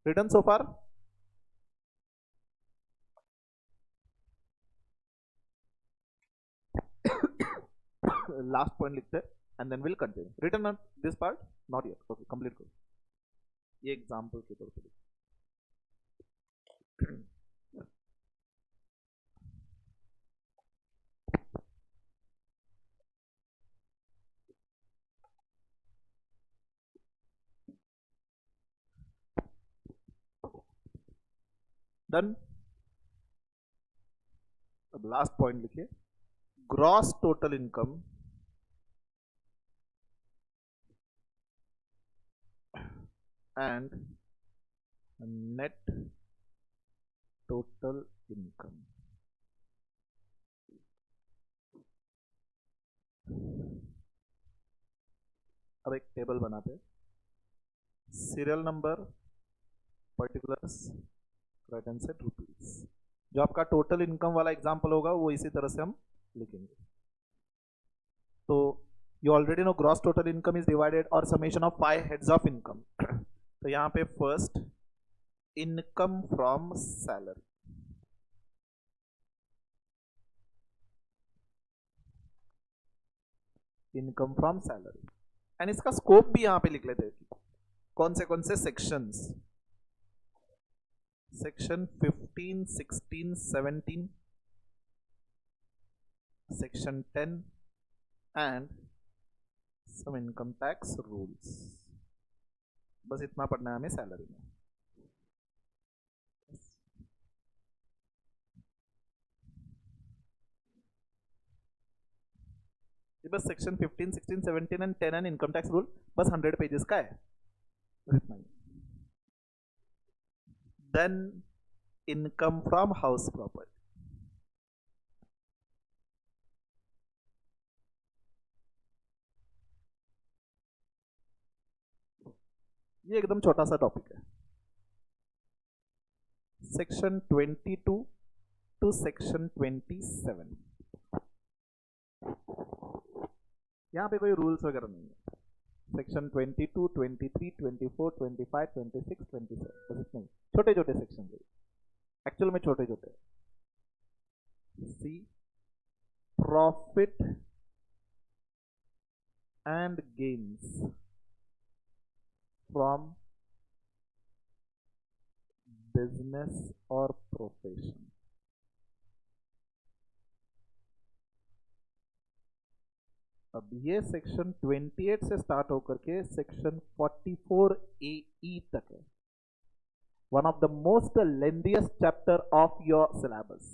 Written so far? Last point लिखते हैं and then will continue. Written on this part? Not yet. Okay, complete करो. ये एग्जांपल के तौर पे डन. अब लास्ट पॉइंट लिखिए, gross total income and net total income. अब एक टेबल बनाते हैं, serial number, particulars, right hand side rupees. जो आपका टोटल इनकम वाला एग्जांपल होगा वो इसी तरह से हम लिखेंगे. तो you already know gross total income is divided और summation of 5 heads of income. तो यहां पे first income from salary, income from salary, and इसका स्कोप भी यहां पे लिख लेते हैं. कौन से sections? Section 15, 16, 17, section 10 and some income tax rules. बस इतना पढ़ना है हमें सैलरी में. बस section 15, 16, 17 and 10 and income tax rule बस 100 पेजेस का है. Then income from house property. ये एकदम छोटा सा टॉपिक है. Section 22 to section 27. यहां पे कोई रूल्स वगैरह नहीं है. सेक्शन 22, 23, 24, 25, 26, 27, बस इतना ही. छोटे छोटे सेक्शन है, एक्चुअल में छोटे छोटे. C profit and gains from business or profession. अब ये सेक्शन 28 से स्टार्ट होकर के सेक्शन 44 AE तक है. One of the most lengthiest chapter of your syllabus.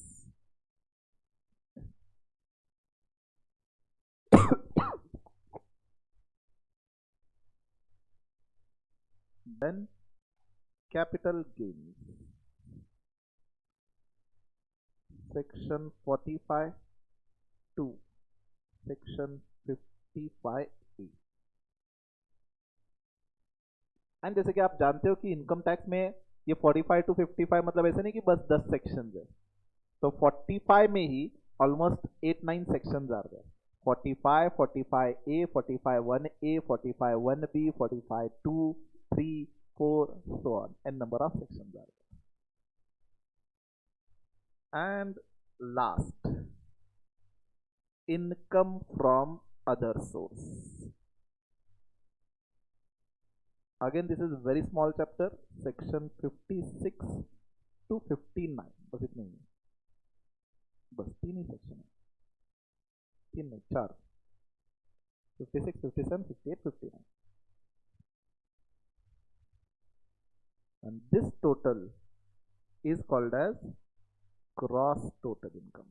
Then capital gains. Section 45 to section 55A. And जैसे कि आप जानते हो कि इनकम टैक्स में ये 45 टू 55 मतलब ऐसे नहीं कि बस 10 सेक्शंस है. तो 45 में ही ऑलमोस्ट 8-9 सेक्शंस आ गए. 45, 45A, 45(1)A, 45(1)B, 45(2), 3, 4, so on, and number of sections are there. And last, income from other source. Again, this is very small chapter, section 56 to 59. बस इतने ही, बस 3 ही सेक्शन है, 3 नहीं 4, 56, 57, 58, 59. And this total is called as gross total income.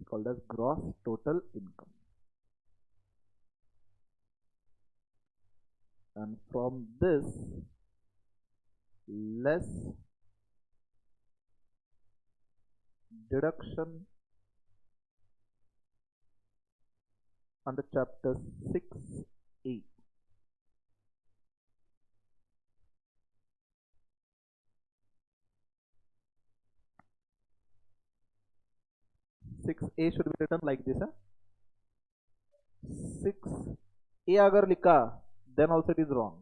Called as gross total income. And from this, less deduction under chapter 6A. A should be written like this. 6A अगर लिखा then also it is wrong.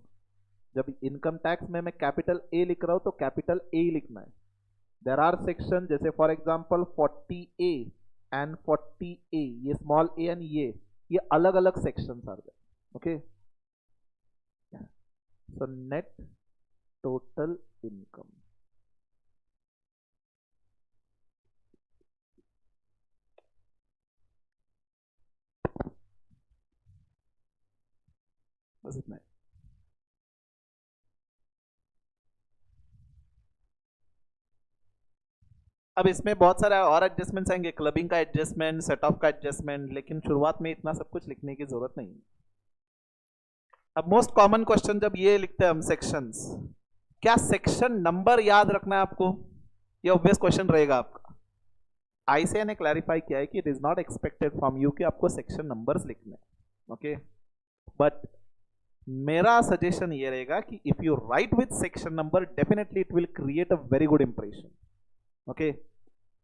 जब income tax में मैं capital A लिख रहा हूं तो capital A ही लिखना है. There are sections जैसे for example 40A and 40A, ये स्मॉल a and ये अलग अलग sections are there. Okay, so net total income. बस इतना है. अब इसमें बहुत सारे और एडजस्टमेंट्स आएंगे, क्लबिंग का एडजस्टमेंट, सेट ऑफ का एडजस्टमेंट, लेकिन शुरुआत में इतना सब कुछ लिखने की जरूरत नहीं है. अब मोस्ट कॉमन क्वेश्चन जब ये लिखते हैं हम सेक्शंस, क्या सेक्शन नंबर याद रखना है आपको? ये ऑब्वियस क्वेश्चन रहेगा आपका. आईसीए ने क्लैरिफाई किया है कि it is not expected from you कि आपको सेक्शन नंबर्स लिखने हैं. ओके, बट मेरा सजेशन ये रहेगा कि if you write with section number definitely it will create a very good impression. Okay,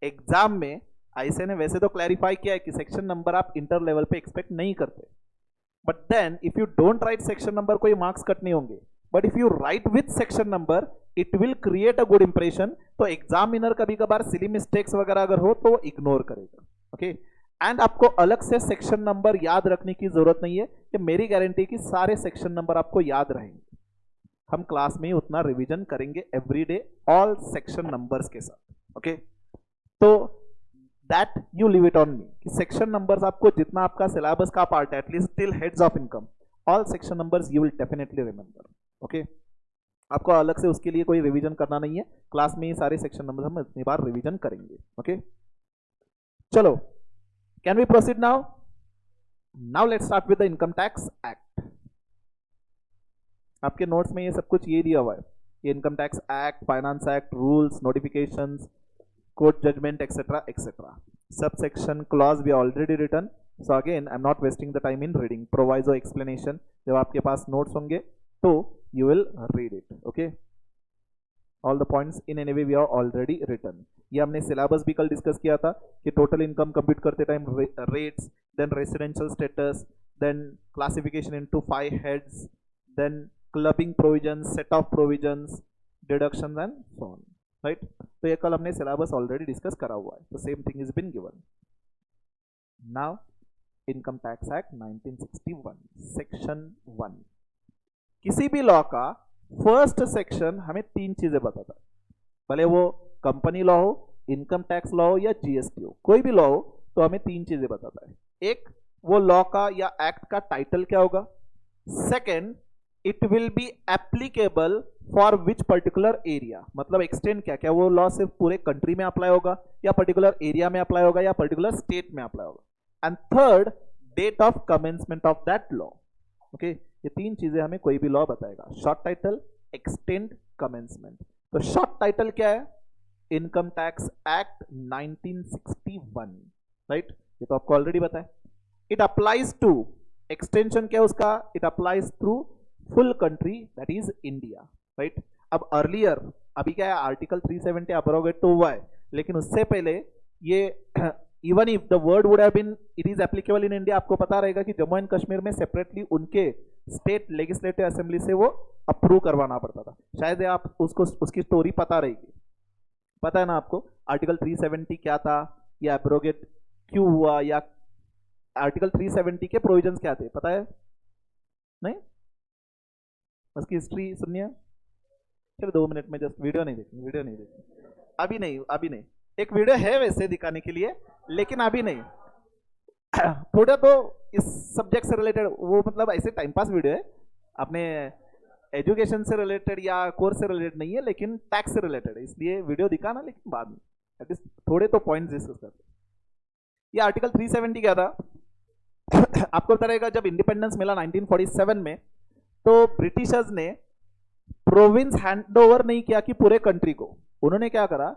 exam में आईसीए ने वैसे तो क्लैरिफाई किया है कि सेक्शन नंबर आप इंटर लेवल पे एक्सपेक्ट नहीं करते, but then if you don't write section number कोई मार्क्स कट नहीं होंगे, but if you write with section number it will create a good impression. तो एग्जामिनर कभी कभार सिली मिस्टेक्स वगैरह अगर हो तो इग्नोर करेगा. ओके, एंड आपको अलग से सेक्शन नंबर याद रखने की जरूरत नहीं है. कि मेरी गारंटी कि सारे सेक्शन नंबर आपको याद रहेंगे. हम क्लास में ही उतना रिवीजन करेंगे एवरीडे ऑल सेक्शन नंबर्स के साथ. ओके, तो that you leave it on me कि सेक्शन नंबर्स आपको जितना आपका सिलेबस का पार्ट है, at least till heads of income, all section numbers you will definitely remember. Okay, आपको अलग से उसके लिए कोई रिवीजन करना नहीं है. क्लास में ही सारे सेक्शन नंबर्स हम इतनी बार रिवीजन करेंगे. ओके, चलो, can we proceed now? Now let's start with the income tax act. आपके नोट्स में ये सब कुछ ये दिया हुआ है, ये income tax act, finance act, rules, notifications, court judgement, etcetera etcetera. Subsection clause we already written, so again I am not wasting the time in reading. Proviso explanation जब आपके पास नोट्स होंगे तो you will read it. Okay, all the points in any way we are already written. ये हमने syllabus भी कल discuss किया था कि टोटल इनकम कंप्यूट करते time rates, then residential status, then classification into 5 heads, then clubbing provisions, set off provisions, deductions and so on. Right, तो ये कल हमने सिलेबस ऑलरेडी डिस्कस करा हुआ है. तो same thing is been given. Now income tax act 1961 section 1, किसी भी लॉ का फर्स्ट सेक्शन हमें 3 चीजें बताता है, भले वो कंपनी लॉ हो, इनकम टैक्स लॉ हो या जीएसटी हो, कोई भी लॉ हो तो हमें 3 चीजें बताता है। एक, वो लॉ का या एक्ट का टाइटल क्या होगा। Second, it will be applicable for which particular area, मतलब एक्सटेंड क्या क्या वो लॉ सिर्फ पूरे कंट्री में अप्लाई होगा या पर्टिकुलर एरिया में अप्लाई होगा या पर्टिकुलर स्टेट में अप्लाई होगा। And third, date of commencement of that law. Okay, ये 3 चीजें हमें कोई भी लॉ बताएगा, शॉर्ट टाइटल, एक्सटेंड, कमेंसमेंट। तो शॉर्ट टाइटल क्या है, इनकम टैक्स एक्ट 1961, राइट, ये तो आपको ऑलरेडी पता है। इट अप्लाइज टू, एक्सटेंशन क्या है उसका, it applies through full country that is India, right. अब अर्लियर, अभी क्या है, आर्टिकल 370 अब्रोगेट तो हुआ है, लेकिन उससे पहले ये even if the word would have been it is applicable in India, आपको पता रहेगा कि जम्मू एंड कश्मीर में सेपरेटली उनके स्टेट लेजिस्लेटिव असेंबली से वो अप्रूव करवाना पड़ता था। शायद आप उसको उसकी स्टोरी पता रहेगी, पता है ना आपको आर्टिकल 370 क्या था, या एब्रोगेट क्यों हुआ, या आर्टिकल 370 के प्रोविजंस क्या थे, पता है? नहीं, उसकी हिस्ट्री सुननी है, चलो 2 मिनट में, जस्ट वीडियो नहीं देखनी, वीडियो नहीं देखनी, अभी नहीं, अभी नहीं, एक वीडियो है वैसे दिखाने के लिए, लेकिन अभी नहीं। थोड़ा तो इस सब्जेक्ट से रिलेटेड, वो मतलब ऐसे टाइम पास वीडियो है, अपने एजुकेशन से रिलेटेड या कोर्स से रिलेटेड नहीं है, लेकिन टैक्स से रिलेटेड है, इसलिए वीडियो दिखाना, लेकिन बाद में एटलीस्ट थोड़े तो पॉइंट्स डिस्कस करते। ये आर्टिकल 370 क्या था? आपको पता रहेगा जब इंडिपेंडेंस मिला 1947 में, तो ब्रिटिशर्स ने प्रोविंस हैंड ओवर नहीं किया कि पूरे कंट्री को, उन्होंने क्या करा,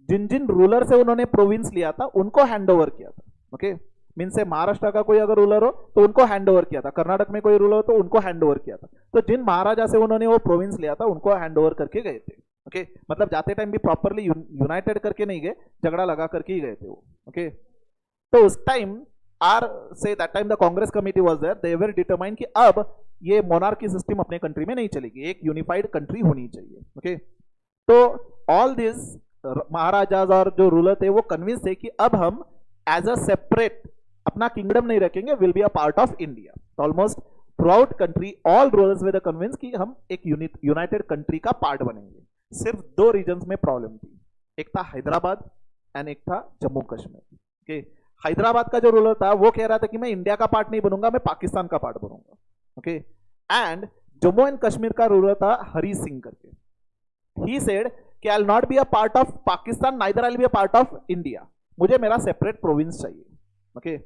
जिन जिन रूलर से उन्होंने प्रोविंस लिया था उनको हैंड ओवर किया था। ओके, मीन से महाराष्ट्र का कोई अगर रूलर हो तो उनको हैंड ओवर किया था, कर्नाटक में कोई रूलर हो तो उनको हैंड ओवर किया था। तो जिन महाराजा से उन्होंने वो प्रोविंस लिया था उनको हैंड ओवर करके गए थे। ओके, मतलब जाते टाइम भी प्रॉपरली यूनाइटेड करके नहीं गए, झगड़ा लगा करके ही गए थे वो। ओके, तो उस time that time the Congress committee was there, they were determine कि अब ये मोनार्की सिस्टम अपने कंट्री में नहीं चलेगी, एक यूनिफाइड कंट्री होनी चाहिए। ओके, तो ऑल दिस महाराजाज और जो रूलर थे वो कन्विंस थे कि अब हम एज अ सेपरेट अपना किंगडम नहीं रखेंगे, will be a part of India. तो almost throughout country all rulers वे कन्विंस कि हम एक यूनाइटेड कंट्री का पार्ट बनेंगे। सिर्फ 2 रीजन्स में प्रॉब्लम थी, एक था हैदराबाद एंड एक था जम्मू कश्मीर। ओके, हैदराबाद का जो रूलर था वो कह रहा था कि मैं इंडिया का पार्ट नहीं बनूंगा, मैं पाकिस्तान का पार्ट बनूंगा। Okay, and Jammu and Kashmir का रूलर था हरी सिंह करके। ही सेड कि I will not be a part of Pakistan, neither I will be a part of India, मुझे मेरा सेपरेट प्रोविंस चाहिए। ओके,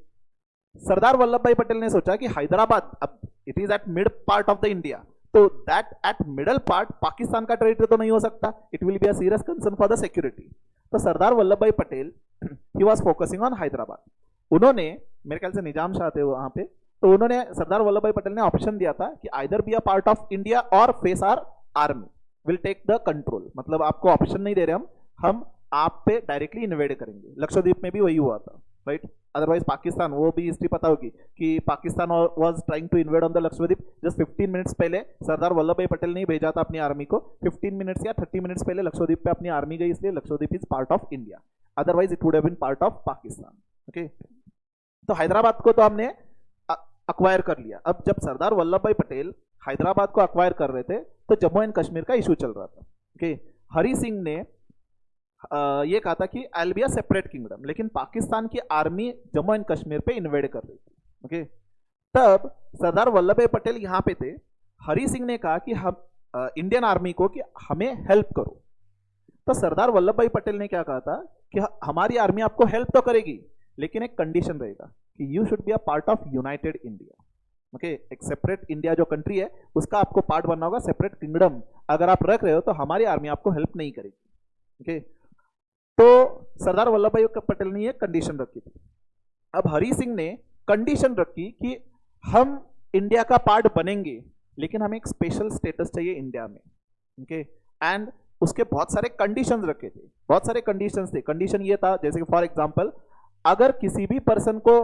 सरदार वल्लभ भाई पटेल ने सोचा कि हैदराबाद अब it is at mid part of the India, तो that at middle part Pakistan का टेरिटरी तो नहीं हो सकता, it will be a serious concern for the security. तो सरदार Vallabh Bhai Patel he was focusing on Hyderabad. उन्होंने, मेरे ख्याल से निजाम शाह थे वहां पे, तो उन्होंने, सरदार वल्लभ भाई पटेल ने ऑप्शन दिया था कि either be a part of India और face our army will take the control, मतलब आपको ऑप्शन नहीं दे रहे हम आप पे डायरेक्टली इन्वेड करेंगे। लक्षद्वीप में भी वही हुआ था, राइट। अदरवाइज पाकिस्तान, वो भी हिस्ट्री पता होगी कि Pakistan was trying to invade on the Lakshadweep, just 15 minutes पहले सरदार वल्लभ भाई पटेल ने भेजा था अपनी आर्मी को, 15 मिनट्स या 30 मिनट्स पहले लक्षद्वीप पे अपनी आर्मी गई, इसलिए Lakshadweep is part of India, otherwise it would have been part of Pakistan. Okay, तो हैदराबाद को तो हमने अक्वायर कर लिया। अब जब सरदार वल्लभ भाई पटेल हैदराबाद को अक्वायर कर रहे थे तो जम्मू एंड कश्मीर का इशू चल रहा था। ओके, हरी सिंह ने ये कहा था कि I will be a separate kingdom, लेकिन पाकिस्तान की आर्मी जम्मू एंड कश्मीर पे इन्वेड कर रही थी। ओके, तब सरदार वल्लभ भाई पटेल यहां पे थे, हरी सिंह ने कहा कि हम इंडियन आर्मी को कि हमें हेल्प करो। तो सरदार वल्लभ भाई पटेल ने क्या कहा था कि हमारी आर्मी आपको हेल्प तो करेगी, लेकिन एक कंडीशन रहेगा कि you should be a part of United India. Okay, एक सेपरेट इंडिया जो कंट्री है उसका आपको पार्ट बनना होगा, सेपरेट किंगडम अगर आप रख रहे हो तो हमारी आर्मी आपको हेल्प नहीं करेगी। ओके, तो सरदार वल्लभ भाई पटेल ने ये कंडीशन रखी थी। अब हरी सिंह ने कंडीशन रखी कि हम इंडिया का पार्ट बनेंगे, लेकिन हमें एक स्पेशल स्टेटस चाहिए इंडिया में। ओके, एंड उसके बहुत सारे कंडीशंस रखे थे, बहुत सारे कंडीशंस थे। कंडीशन ये था जैसे कि फॉर एग्जांपल, अगर किसी भी पर्सन को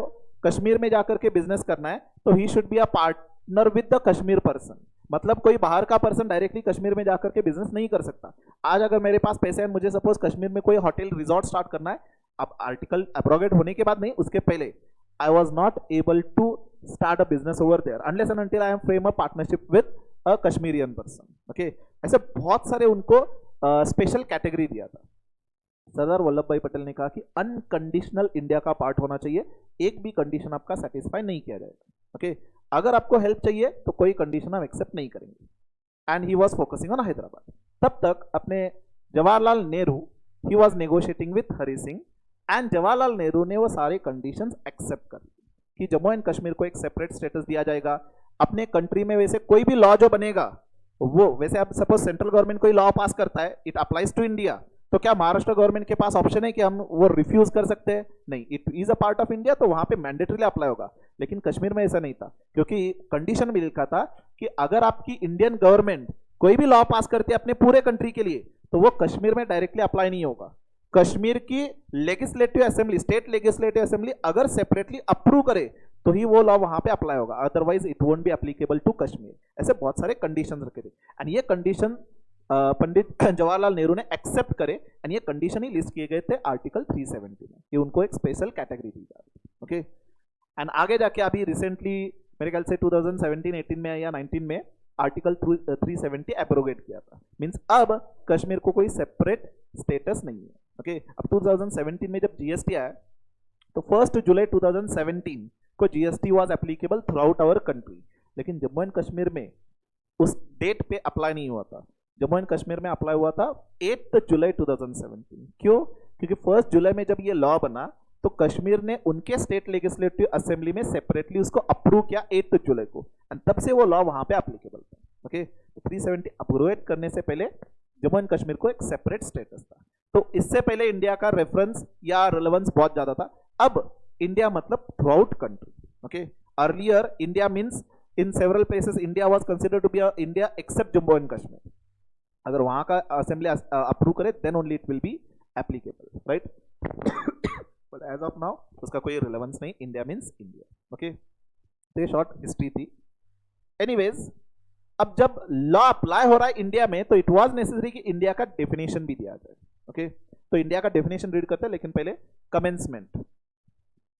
कश्मीर में जाकर के बिजनेस करना है तो he should be a partner with the Kashmir person, मतलब कोई बाहर का पर्सन डायरेक्टली कश्मीर में जाकर के बिजनेस नहीं कर सकता। आज अगर मेरे पास पैसे हैं, मुझे सपोज कश्मीर में कोई होटल रिजॉर्ट स्टार्ट करना है, अब आर्टिकल अब्रोगेट होने के बाद नहीं, उसके पहले I was not able to start a business over there unless and until I am frame a partnership with a Kashmirian person. Okay, ऐसे बहुत सारे उनको स्पेशल कैटेगरी दिया था. सरदार वल्लभ भाई पटेल ने कहा कि अनकंडीशनल इंडिया का पार्ट होना चाहिए, एक भी कंडीशन आपका सेटिस्फाई नहीं किया जाएगा. ओके, अगर आपको हेल्प चाहिए तो कोई कंडीशन हम एक्सेप्ट नहीं करेंगे. And he was focusing on Hyderabad. तब तक अपने Jawaharlal Nehru he was negotiating with Hari Singh and Jawaharlal Nehru ने वो सारे कंडीशंस एक्सेप्ट कर ली कि जम्मू एंड कश्मीर को एक सेपरेट स्टेटस दिया जाएगा. अपने कंट्री में वैसे कोई भी लॉ जो बनेगा वो वैसे आप सपोज सेंट्रल गवर्नमेंट कोई लॉ पास करता है, इट अप्लाइज टू इंडिया, तो क्या महाराष्ट्र गवर्नमेंट के पास ऑप्शन है कि हम वो रिफ्यूज कर सकते हैं? नहीं, it is a part of India, तो वहां पे मैंडेटरीली अप्लाई होगा. लेकिन कश्मीर में ऐसा नहीं था, क्योंकि कंडीशन में लिखा था कि अगर आपकी इंडियन गवर्नमेंट कोई भी लॉ पास करती है अपने पूरे कंट्री के लिए तो वो कश्मीर में डायरेक्टली अप्लाई नहीं होगा. कश्मीर की legislative assembly, state legislative assembly अगर सेपरेटली अप्रूव करे तो ही वो लॉ वहां पे अप्लाई होगा, otherwise it won't be applicable to Kashmir. ऐसे बहुत सारे कंडीशंस रखे थे एंड ये कंडीशन पंडित जवाहरलाल नेहरू ने एक्सेप्ट करे एंड ये कंडीशन ही लिस्ट किए गए थे आर्टिकल 370 में कि उनको एक स्पेशल कैटेगरी दी जा रही. ओके, एंड आगे जाके अभी रिसेंटली मेरे ख्याल से 2017-18 में या 19 में आर्टिकल 370 एब्रोगेट किया था. मींस अब कश्मीर को कोई सेपरेट स्टेटस नहीं है. ओके, अब 2017 में जब जीएसटी आया तो 1 जुलाई 2017 को GST was applicable throughout our country. लेकिन जम्मू एंड कश्मीर में उस डेट पे अप्लाई नहीं हुआ था. जम्मू एंड कश्मीर में अप्लाई हुआ था 8 जुलाई 2017. क्यों? क्योंकि 1 जुलाई में जब ये लॉ बना तो कश्मीर ने उनके स्टेट लेजिस्लेटिव असेंबली में सेपरेटली उसको अप्रूव किया 8 जुलाई को एंड तब से वो लॉ वहां पे एप्लीकेबल था. ओके, तो 370 अप्रूव करने से पहले जम्मू एंड कश्मीर को एक सेपरेट स्टेटस था. तो इससे पहले इंडिया का रेफरेंस या रिलेवेंस बहुत ज्यादा था. अब इंडिया मतलब throughout country. Okay, earlier India means in several places India was considered to be India except Jammu and Kashmir. अगर वहां का असेंबली अप्रूव करे then only it will be applicable, right? But as of now उसका कोई relevance नहीं, India means India. Okay, तो ये short history थी. एनीवेज, अब जब लॉ अप्लाई हो रहा है इंडिया में तो इट वाज नेसेसरी कि इंडिया का डेफिनेशन भी दिया जाए. ओके, तो इंडिया का डेफिनेशन रीड करते हैं, लेकिन पहले कमेंसमेंट.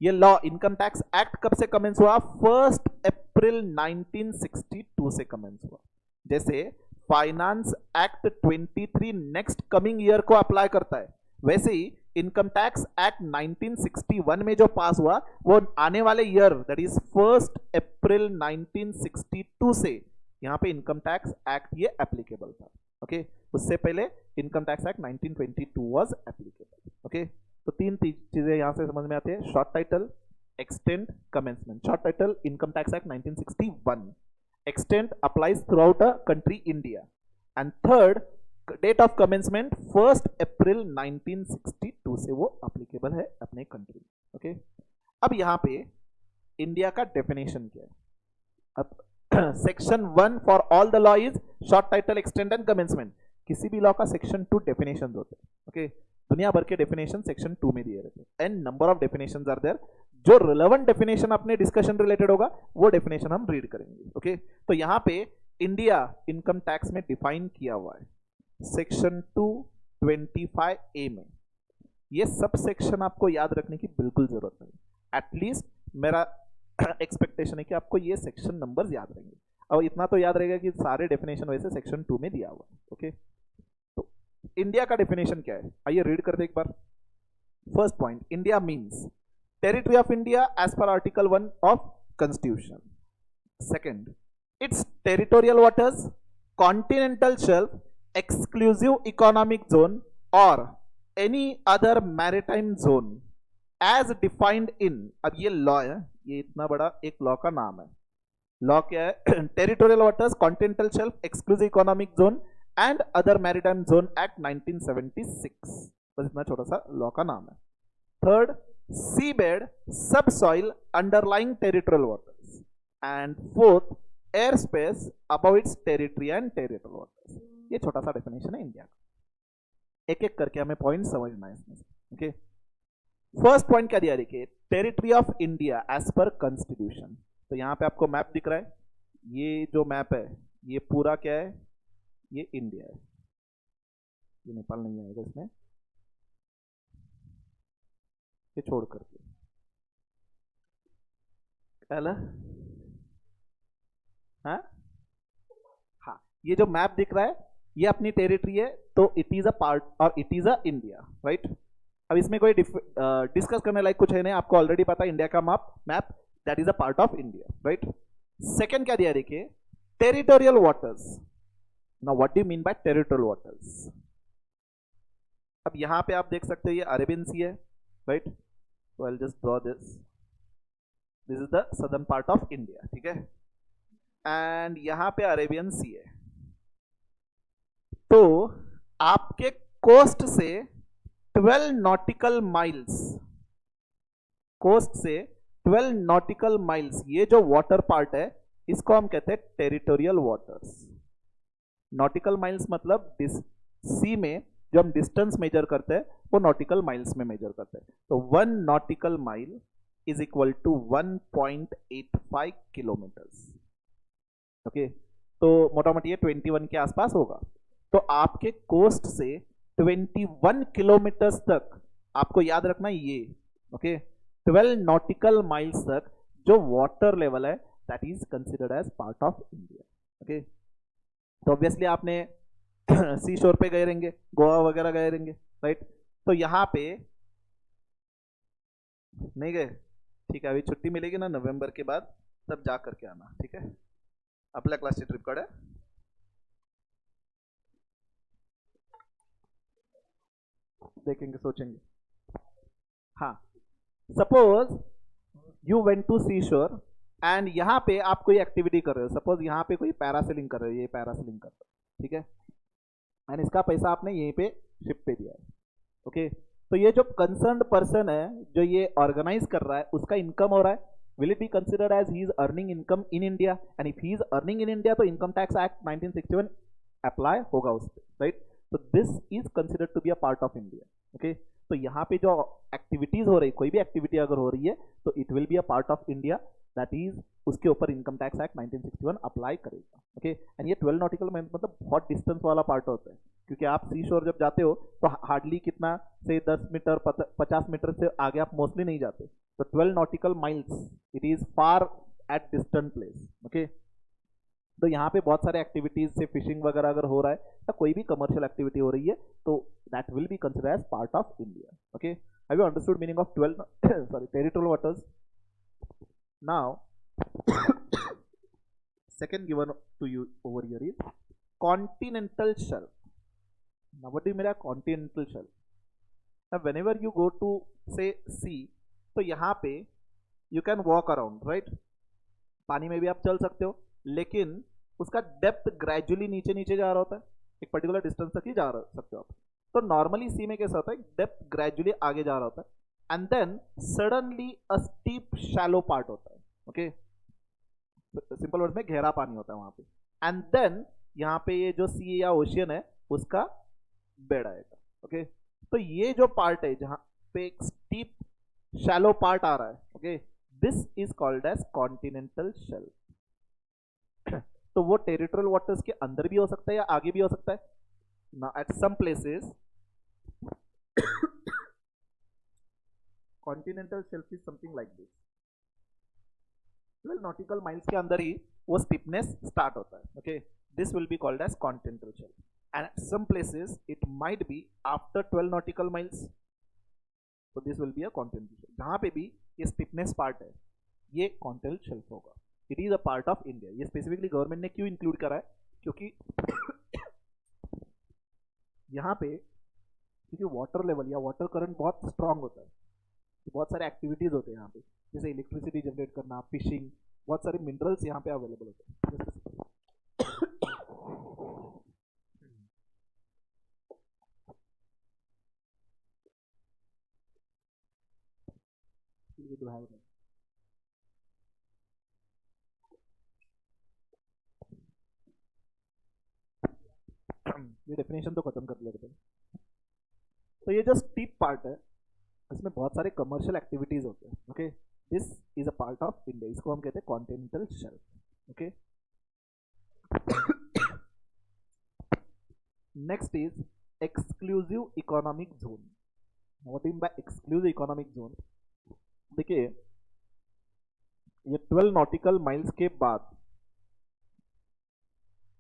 ये लॉ इनकम टैक्स एक्ट कब से कमेंस हुआ? 1 अप्रैल 1962 से कमेंस हुआ. जैसे finance act 23 next coming year को अप्लाई करता है, वैसे ही इनकम टैक्स एक्ट 1961 में जो पास हुआ वो आने वाले ईयर दैट इज 1 अप्रैल 1962 से यहां पे इनकम टैक्स एक्ट ये एप्लीकेबल था. ओके, उससे पहले income tax act 1922 was applicable. Okay, तो तीन चीजें यहां से समझ में आती है: short title, extent, commencement. Short title income tax act 1961, extent applies throughout a country India, and third date of commencement 1 अप्रैल 1962 से वो applicable है अपने कंट्री. ओके, अब यहाँ पे इंडिया का डेफिनेशन क्या है? अब section 1 for all the law is short title, extent and commencement. किसी भी लॉ का सेक्शन 2 डेफिनेशन होते हैं. ओके, दुनिया भर के डेफिनेशन सेक्शन 2 में दिए रहते हैं and number of definitions are there. जो रिलेवेंट डेफिनेशन अपने डिस्कशन रिलेटेड होगा वो डेफिनेशन हम रीड करेंगे. ओके, तो यहां पे इंडिया इनकम टैक्स में डिफाइन किया हुआ है सेक्शन 225A में. ये सब सेक्शन आपको याद रखने की बिल्कुल जरूरत नहीं. एटलीस्ट मेरा एक्सपेक्टेशन है कि आपको ये सेक्शन नंबर्स याद रहेंगे. और इतना तो याद रहेगा कि सारे डेफिनेशन वैसे सेक्शन 2 में दिया हुआ है. ओके, तो इंडिया का डेफिनेशन क्या है आइए रीड करते एक बार. First point, India means territory of India as per article 1 of constitution. Second, its territorial waters, continental shelf, exclusive economic zone or any other maritime zone as defined in. अब ये law है, ये इतना बड़ा एक लॉ का नाम है. लॉ क्या है? Territorial waters, continental shelf, exclusive economic zone and other maritime zone act 1976. बस इतना छोटा सा लॉ का नाम है. Third, seabed, subsoil, underlying territorial waters, and fourth, airspace above its territory and territorial waters. ये छोटा सा डेफिनेशन है इंडिया का. एक एक करके हमें पॉइंट समझना है इसमें. ओके, फर्स्ट पॉइंट क्या दिया? देखिए, territory of India as per constitution. तो यहाँ पे आपको मैप दिख रहा है. ये जो मैप है ये पूरा क्या है? ये इंडिया है. ये नेपाल नहीं आएगा इसमें, ये छोड़ करके. हेलो, हाँ हाँ, ये जो मैप दिख रहा है ये अपनी टेरिटरी है, तो इट इज अ पार्ट और it is a India, right. अब इसमें कोई डिस्कस करने लायक कुछ है नहीं, आपको ऑलरेडी पता है इंडिया का map map that is a part of India, right. Second क्या दिया देखिए, territorial waters. Now what do you mean bye territorial waters? अब यहां पे आप देख सकते हो ये अरेबियन सी है, राइट। तो I just draw this, this is the southern part of India, ठीक है। एंड यहां पे अरेबियन सी है, तो आपके कोस्ट से 12 नॉटिकल माइल्स, कोस्ट से 12 नॉटिकल माइल्स, ये जो वाटर पार्ट है इसको हम कहते हैं टेरिटोरियल वाटर्स। नॉटिकल माइल्स मतलब सी में जो हम डिस्टेंस मेजर करते हैं वो नॉटिकल माइल्स में मेजर करते हैं। तो 1 nautical mile is equal to 1.85 kilometres, okay. तो मोटा मोटी ये 21 के आसपास होगा। तो आपके कोस्ट से 21 किलोमीटर्स तक आपको याद रखना ये, ओके, 12 नॉटिकल माइल्स तक जो वाटर लेवल है that is considered as part of India, okay. तो ऑब्वियसली आपने सी शोर पे गए रहेंगे, गोवा वगैरह गए रहेंगे, राइट। तो यहां पे नहीं गए, ठीक है, अभी छुट्टी मिलेगी ना नवंबर के बाद, तब जा करके आना, ठीक है। आपल्या क्लासची ट्रिप काढा, देखेंगे सोचेंगे। हाँ, सपोज यू वेंट टू सी शोर एंड यहाँ पे आप कोई एक्टिविटी कर रहे हो, सपोज यहाँ पे कोई पैरासेलिंग कर रहे हो, ये पैरासेलिंग कर रहे हो, ठीक है। एंड इसका पैसा आपने यहीं पे शिप पे दिया है, ओके। तो ये जो कंसर्न्ड पर्सन है जो ये ऑर्गेनाइज कर रहा है उसका इनकम हो रहा है, will it be considered as he is earning income in India? And if he is earning in India तो इनकम टैक्स एक्ट 1961 अप्लाई होगा उस पर, राइट। तो this is considered to be a part of India, okay. तो यहाँ पे जो activities हो रही, कोई भी एक्टिविटी अगर हो रही है तो it will be a part of India, that is उसके ऊपर इनकम टैक्स एक्ट 1961 अप्लाई करेगा, ओके। एंड ये 12 नॉटिकल मतलब बहुत डिस्टेंस वाला पार्ट होता है, क्योंकि आप सी शोर जब जाते हो तो हार्डली कितना से 10 मीटर 50 मीटर से आगे आप मोस्टली नहीं जाते। तो 12 nautical miles it is far at distant place, okay. तो यहाँ पे बहुत सारे एक्टिविटीज से फिशिंग वगैरह अगर हो रहा है या कोई भी कमर्शियल एक्टिविटी हो रही है तो that will be considered as part of India, okay. Have you understood meaning of 12 sorry territorial waters? Now second given to you over here is continental shelf. Now what do you mean by continental shelf? Now whenever you go to say sea, तो यहाँ पे you can walk around, right? पानी में भी आप चल सकते हो, लेकिन उसका डेप्थ ग्रेजुअली नीचे नीचे जा रहा होता है, एक पर्टिकुलर डिस्टेंस तक ही जा सकते हो आप। तो नॉर्मली सी में कैसा होता है, डेप्थ ग्रेजुअली आगे जा रहा होता है and then suddenly a steep shallow part होता है, ओके। सिंपल वर्ड में गहरा पानी होता है वहां पे, एंड देन यहाँ पे ये जो सी या ओशियन है उसका बेड आएगा, ओके। तो ये जो पार्ट है जहां पे एक स्टीप शैलो पार्ट आ रहा है, okay, this is called as continental shelf. तो वो टेरिटोरियल वाटर्स के अंदर भी हो सकता है या आगे भी हो सकता है ना। At some places continental shelf is something like this, 12 nautical miles के अंदर ही वो स्टिफनेस स्टार्ट होता है, okay. This will be called as continental shelf and at some places it might be after 12 nautical miles, तो this will be a continental shelf. जहां पे भी ये स्टिफनेस पार्ट है ये कॉन्टिनेंटल शेल्फ होगा, it is a part of India. ये specifically government ने क्यों इंक्लूड करा है, क्योंकि यहाँ पे क्योंकि वाटर लेवल या वाटर करंट बहुत स्ट्रांग होता है, तो बहुत सारे एक्टिविटीज होते हैं यहाँ पे, जैसे इलेक्ट्रिसिटी जनरेट करना, फिशिंग, बहुत सारे मिनरल्स यहाँ पे अवेलेबल होते हैं। ये डेफिनेशन तो खत्म कर लेते हैं। तो ये जो स्टीप पार्ट है इसमें बहुत सारे कमर्शियल एक्टिविटीज होते हैं, okay. This is a part of India, इसको हम कहते हैं continental shelf, okay. Next is exclusive economic zone. What in by exclusive economic zone? देखिए ये 12 नॉटिकल माइल्स के बाद,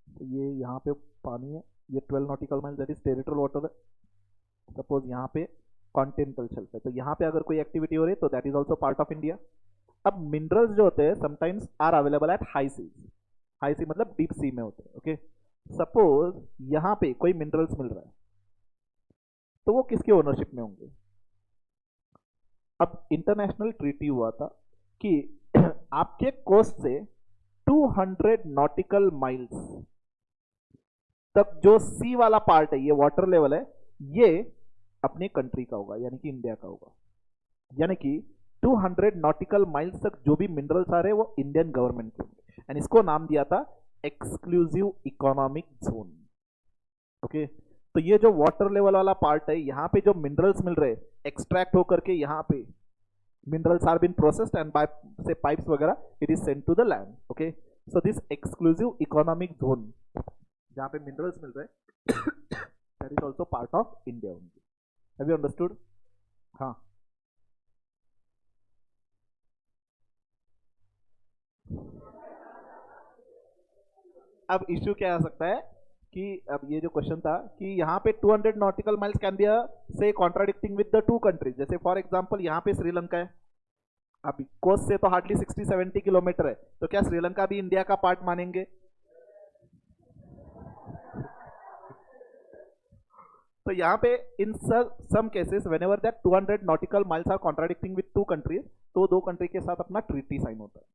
तो ये यहाँ पे पानी है, ये 12 nautical miles that is territorial water है। सपोज यहाँ पे कॉन्टिनेंटल शेल्फ है, तो यहाँ पे अगर कोई एक्टिविटी हो रही है तो that is also part of India. अब मिनरल्स जो होते हैं sometimes are available at high sea, high sea मतलब डीप सी में होते हैं। ओके, सपोज यहाँ पे कोई मिनरल्स मिल रहा है तो वो किसके ओनरशिप में होंगे? अब इंटरनेशनल ट्रीटी हुआ था कि आपके कोस्ट से 200 नॉटिकल माइल्स तक जो सी वाला पार्ट है, ये वाटर लेवल है, ये अपनी कंट्री का होगा, यानी कि इंडिया का होगा। यानी कि 200 नॉटिकल माइल्स तक जो भी मिनरल्स आ रहे हैं वो इंडियन गवर्नमेंट के होंगे, एंड इसको नाम दिया था एक्सक्लूसिव इकोनॉमिक जोन। ओके, तो ये जो वाटर लेवल वाला पार्ट है, यहाँ पे जो मिनरल्स मिल रहे हैं एक्सट्रैक्ट होकर के, यहाँ पे minerals are been processed and by से पाइप्स वगैरह it is sent to the land. Okay, so this exclusive economic zone जहाँ पे मिनरल्स मिल रहे हैं that is also part of India only. Have you understood? हाँ, अब इश्यू क्या आ सकता है कि अब ये जो क्वेश्चन था कि यहाँ पे 200 नॉटिकल माइल्स कैन बी से contradicting with the two countries. जैसे फॉर एग्जांपल यहाँ पे श्रीलंका है, अब कोस्ट से तो हार्डली 60-70 किलोमीटर है, तो क्या श्रीलंका भी इंडिया का पार्ट मानेंगे? तो यहाँ पे in some cases whenever that 200 nautical miles are contradicting with two countries, तो दो कंट्री के साथ अपना ट्रीटी साइन होता है।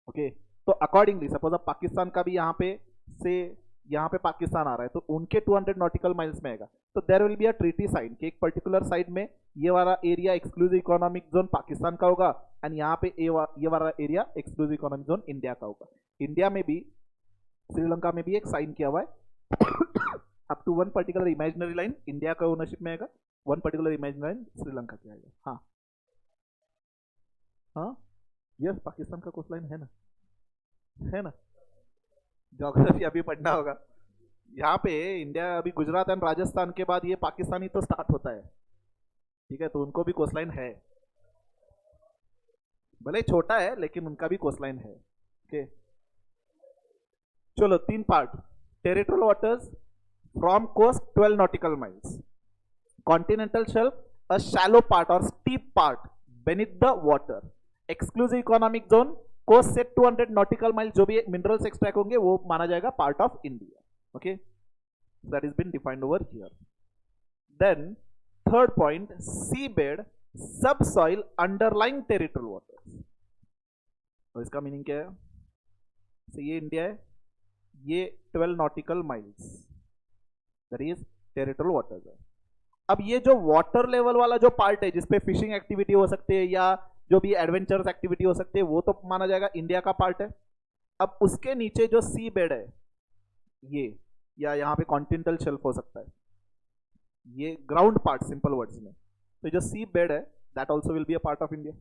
ओके, तो अकॉर्डिंगली सपोज अब पाकिस्तान का भी यहाँ पे से यहाँ पे पाकिस्तान आ रहा है तो उनके 200 नॉटिकल माइल्स में आएगा, तो there will be a treaty sign कि एक पर्टिकुलर साइड में ये वाला area exclusive economic zone Pakistan का होगा एंड यहाँ पे ये वाला area exclusive economic zone India का होगा। इंडिया में भी श्रीलंका में भी एक साइन किया हुआ है up to one particular imaginary line India का ओनरशिप में आएगा, one particular imaginary line Sri Lanka की आएगा। हाँ हाँ, यस, पाकिस्तान का कोस्ट लाइन है ना, ज्योग्राफी अभी पढ़ना होगा। यहाँ पे इंडिया अभी गुजरात एंड राजस्थान के बाद ये पाकिस्तानी तो स्टार्ट होता है, ठीक है, तो उनको भी कोस्ट लाइन है, भले छोटा है लेकिन उनका भी कोस्ट लाइन है। ओके, चलो 3 part, territorial waters from coast 12 nautical miles, continental shelf a shallow part और steep part beneath the water, exclusive economic zone coast से 200 नॉटिकल माइल जो भी मिनरल्स एक्सट्रैक्ट होंगे वो माना जाएगा part of India. Okay, that is been defined over here. Then third point, sea bed sub soil underlying territorial waters. तो इसका meaning क्या है? तो ये इंडिया है, ये 12 nautical miles that is territorial waters है। अब ये जो वाटर लेवल वाला जो पार्ट है जिसपे फिशिंग एक्टिविटी हो सकती है या जो भी एडवेंचरस एक्टिविटी हो सकती है वो तो माना जाएगा इंडिया का पार्ट है। अब उसके नीचे जो सी बेड है ये, या यहाँ पे कॉन्टिनेंटल शेल्फ हो सकता है, ये ग्राउंड पार्ट सिंपल वर्ड्स में, तो जो सी बेड है that also will be a part of India.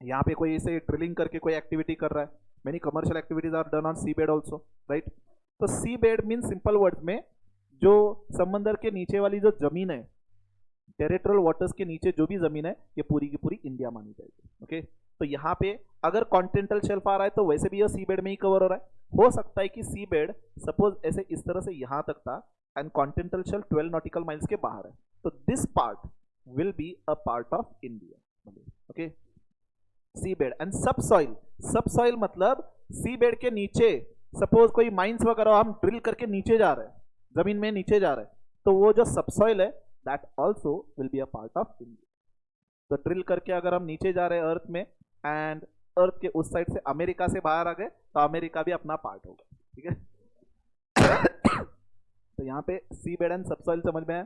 यहाँ पे कोई इसे ड्रिलिंग करके कोई एक्टिविटी कर रहा है, many commercial activities are done on sea bed also, right. तो sea bed mean simple words में जो समंदर के नीचे वाली जो जमीन है, टेरिटोरियल वाटर्स के नीचे जो भी जमीन है ये पूरी की पूरी इंडिया मानी जाएगी। ओके, तो यहाँ पे अगर कॉन्टिनेंटल शेल्फ आ रहा है तो वैसे भी ये सी बेड में ही कवर हो रहा है। हो सकता है कि सी बेड सपोज ऐसे इस तरह से यहाँ तक था and continental shelf 12 nautical miles के बाहर है, तो this part will be a part of India. Okay, sea bed and sub soil, sub soil मतलब सी बेड के नीचे सपोज कोई माइंस वगैरह हम ड्रिल करके नीचे जा रहे हैं, जमीन में नीचे जा रहे हैं, तो वो जो सबसॉइल है that also will be a part of India. तो ड्रिल करके अगर हम नीचे जा रहे हैं अर्थ में एंड अर्थ के उस साइड से अमेरिका से बाहर आ गए तो अमेरिका भी अपना पार्ट होगा, ठीक है। तो यहाँ पे सी बेड एंड सबसॉइल समझ में है।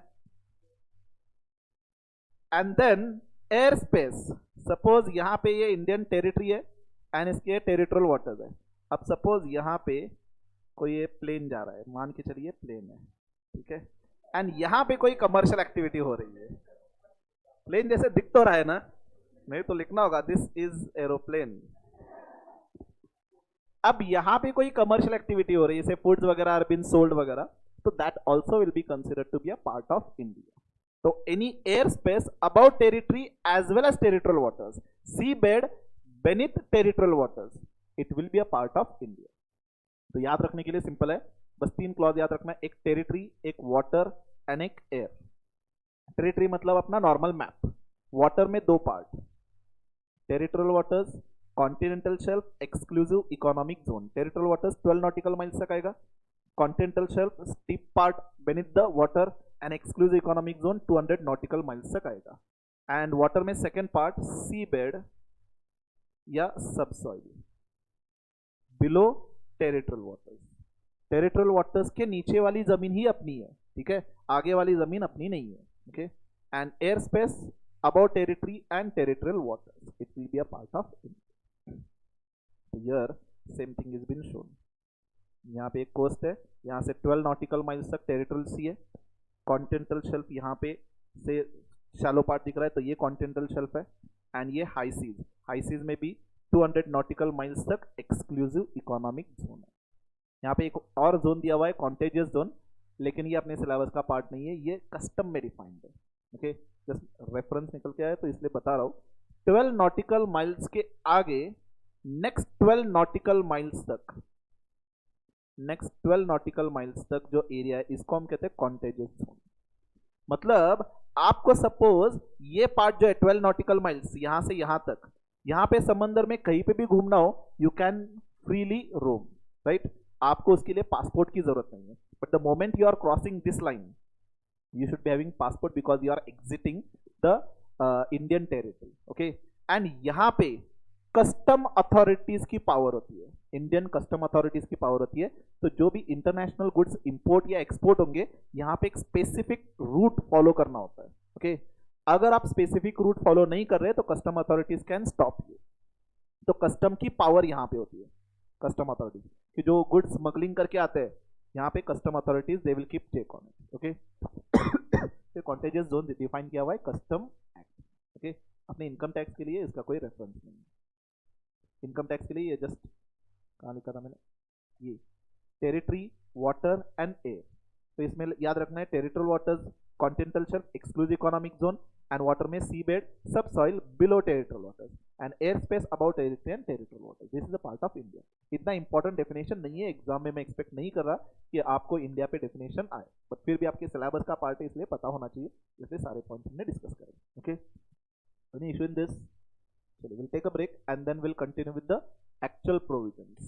And then air space, suppose यहाँ पे ये इंडियन टेरिटरी है एंड इसके टेरिटोरियल वाटर्स है। अब सपोज यहाँ पे कोई ये प्लेन जा रहा है, मान के चलिए प्लेन है, ठीक है, एंड यहाँ पे कोई कमर्शियल एक्टिविटी हो रही है, प्लेन जैसे दिख तो रहा है ना, नहीं तो लिखना होगा दिस इज एरोप्लेन। अब यहाँ पे कोई कमर्शियल एक्टिविटी हो रही है, जैसे फूड्स वगैरह आर बीन सोल्ड वगैरह, तो that also will be considered to be a part of India. तो any air space about territory as well as territorial waters, sea bed beneath territorial waters, it will be a part of India. तो याद रखने के लिए simple है, बस 3 clause याद रखना है, एक टेरिटरी, एक वाटर एंड एक एयर. टेरिटरी मतलब अपना नॉर्मल मैप, वाटर में 2 part, territorial waters, continental shelf, exclusive economic zone. Territorial waters 12 nautical miles तक आएगा, continental shelf steep part beneath the water and exclusive economic zone 200 nautical miles तक आएगा. And water में second part सी bed या subsoil below territorial waters. Territorial waters के नीचे वाली जमीन ही अपनी है, ठीक है, आगे वाली जमीन अपनी नहीं है. Okay, and air space about territory and territorial waters, it will be a part of India. Here same thing is been shown. यहाँ पे एक कोस्ट है, यहाँ से 12 नॉटिकल माइल्स तक टेरिटोरियल सी है. कॉन्टिनेंटल शेल्फ यहाँ पे से शैलो पार्ट दिख रहा है, तो ये कॉन्टिनेंटल शेल्फ है. एंड ये हाई सीज, हाई सीज में भी 200 नॉटिकल माइल्स तक एक्सक्लूसिव इकोनॉमिक जोन है. यहाँ पे एक और जोन दिया हुआ है, कॉन्टेजियस जोन, लेकिन ये अपने सिलेबस का पार्ट नहीं है, ये कस्टम में डिफाइंड है. ओके, जस्ट रेफरेंस निकल के आया तो इसलिए बता रहा हूँ. 12 नॉटिकल माइल्स के आगे नेक्स्ट 12 नॉटिकल माइल्स तक, नेक्स्ट 12 नॉटिकल माइल्स तक जो एरिया है इसको हम कहते हैं कॉन्टेजियस जोन. मतलब आपको सपोज ये पार्ट जो है 12 नॉटिकल माइल्स यहां से यहां तक, यहां पे समंदर में कहीं पे भी घूमना हो, you can freely roam, right. आपको उसके लिए पासपोर्ट की जरूरत नहीं है. But the moment you are crossing this line, you should be having passport because you are exiting the Indian territory. Okay, and यहाँ पे कस्टम अथॉरिटीज की पावर होती है, इंडियन कस्टम अथॉरिटीज की पावर होती है. तो जो भी इंटरनेशनल गुड्स इंपोर्ट या एक्सपोर्ट होंगे, यहाँ पे एक स्पेसिफिक रूट फॉलो करना होता है. ओके, अगर आप स्पेसिफिक रूट फॉलो नहीं कर रहे तो custom authorities can stop you. तो कस्टम की पावर यहाँ पे होती है, कस्टम अथॉरिटीज कि जो गुड्स स्मगलिंग करके आते हैं, यहाँ पे custom authorities they will keep check on it. Okay, तो कॉन्टेजियस जोन डिफाइन किया हुआ है कस्टम एक्ट. ओके, अपने इनकम टैक्स के लिए इसका कोई रेफरेंस नहीं है. इनकम टैक्स के लिए ये जस्ट कहाँ लिखा था मैंने, ये टेरिटरी, वाटर एंड एयर. तो इसमें याद रखना है territorial waters, continental shelf, exclusive economic zone, and water में सी bed, sub soil below territorial waters, and air space about territory and territorial waters. This is a part of India. इतना important definition नहीं है, exam में मैं expect नहीं कर रहा कि आपको इंडिया पे डेफिनेशन आए, बट फिर भी आपके सिलेबस का पार्ट है इसलिए पता होना चाहिए, इसलिए सारे पॉइंट्स हमने डिस्कस करें. Okay, any issue in this? So we'll take a break and then we'll continue with the actual provisions.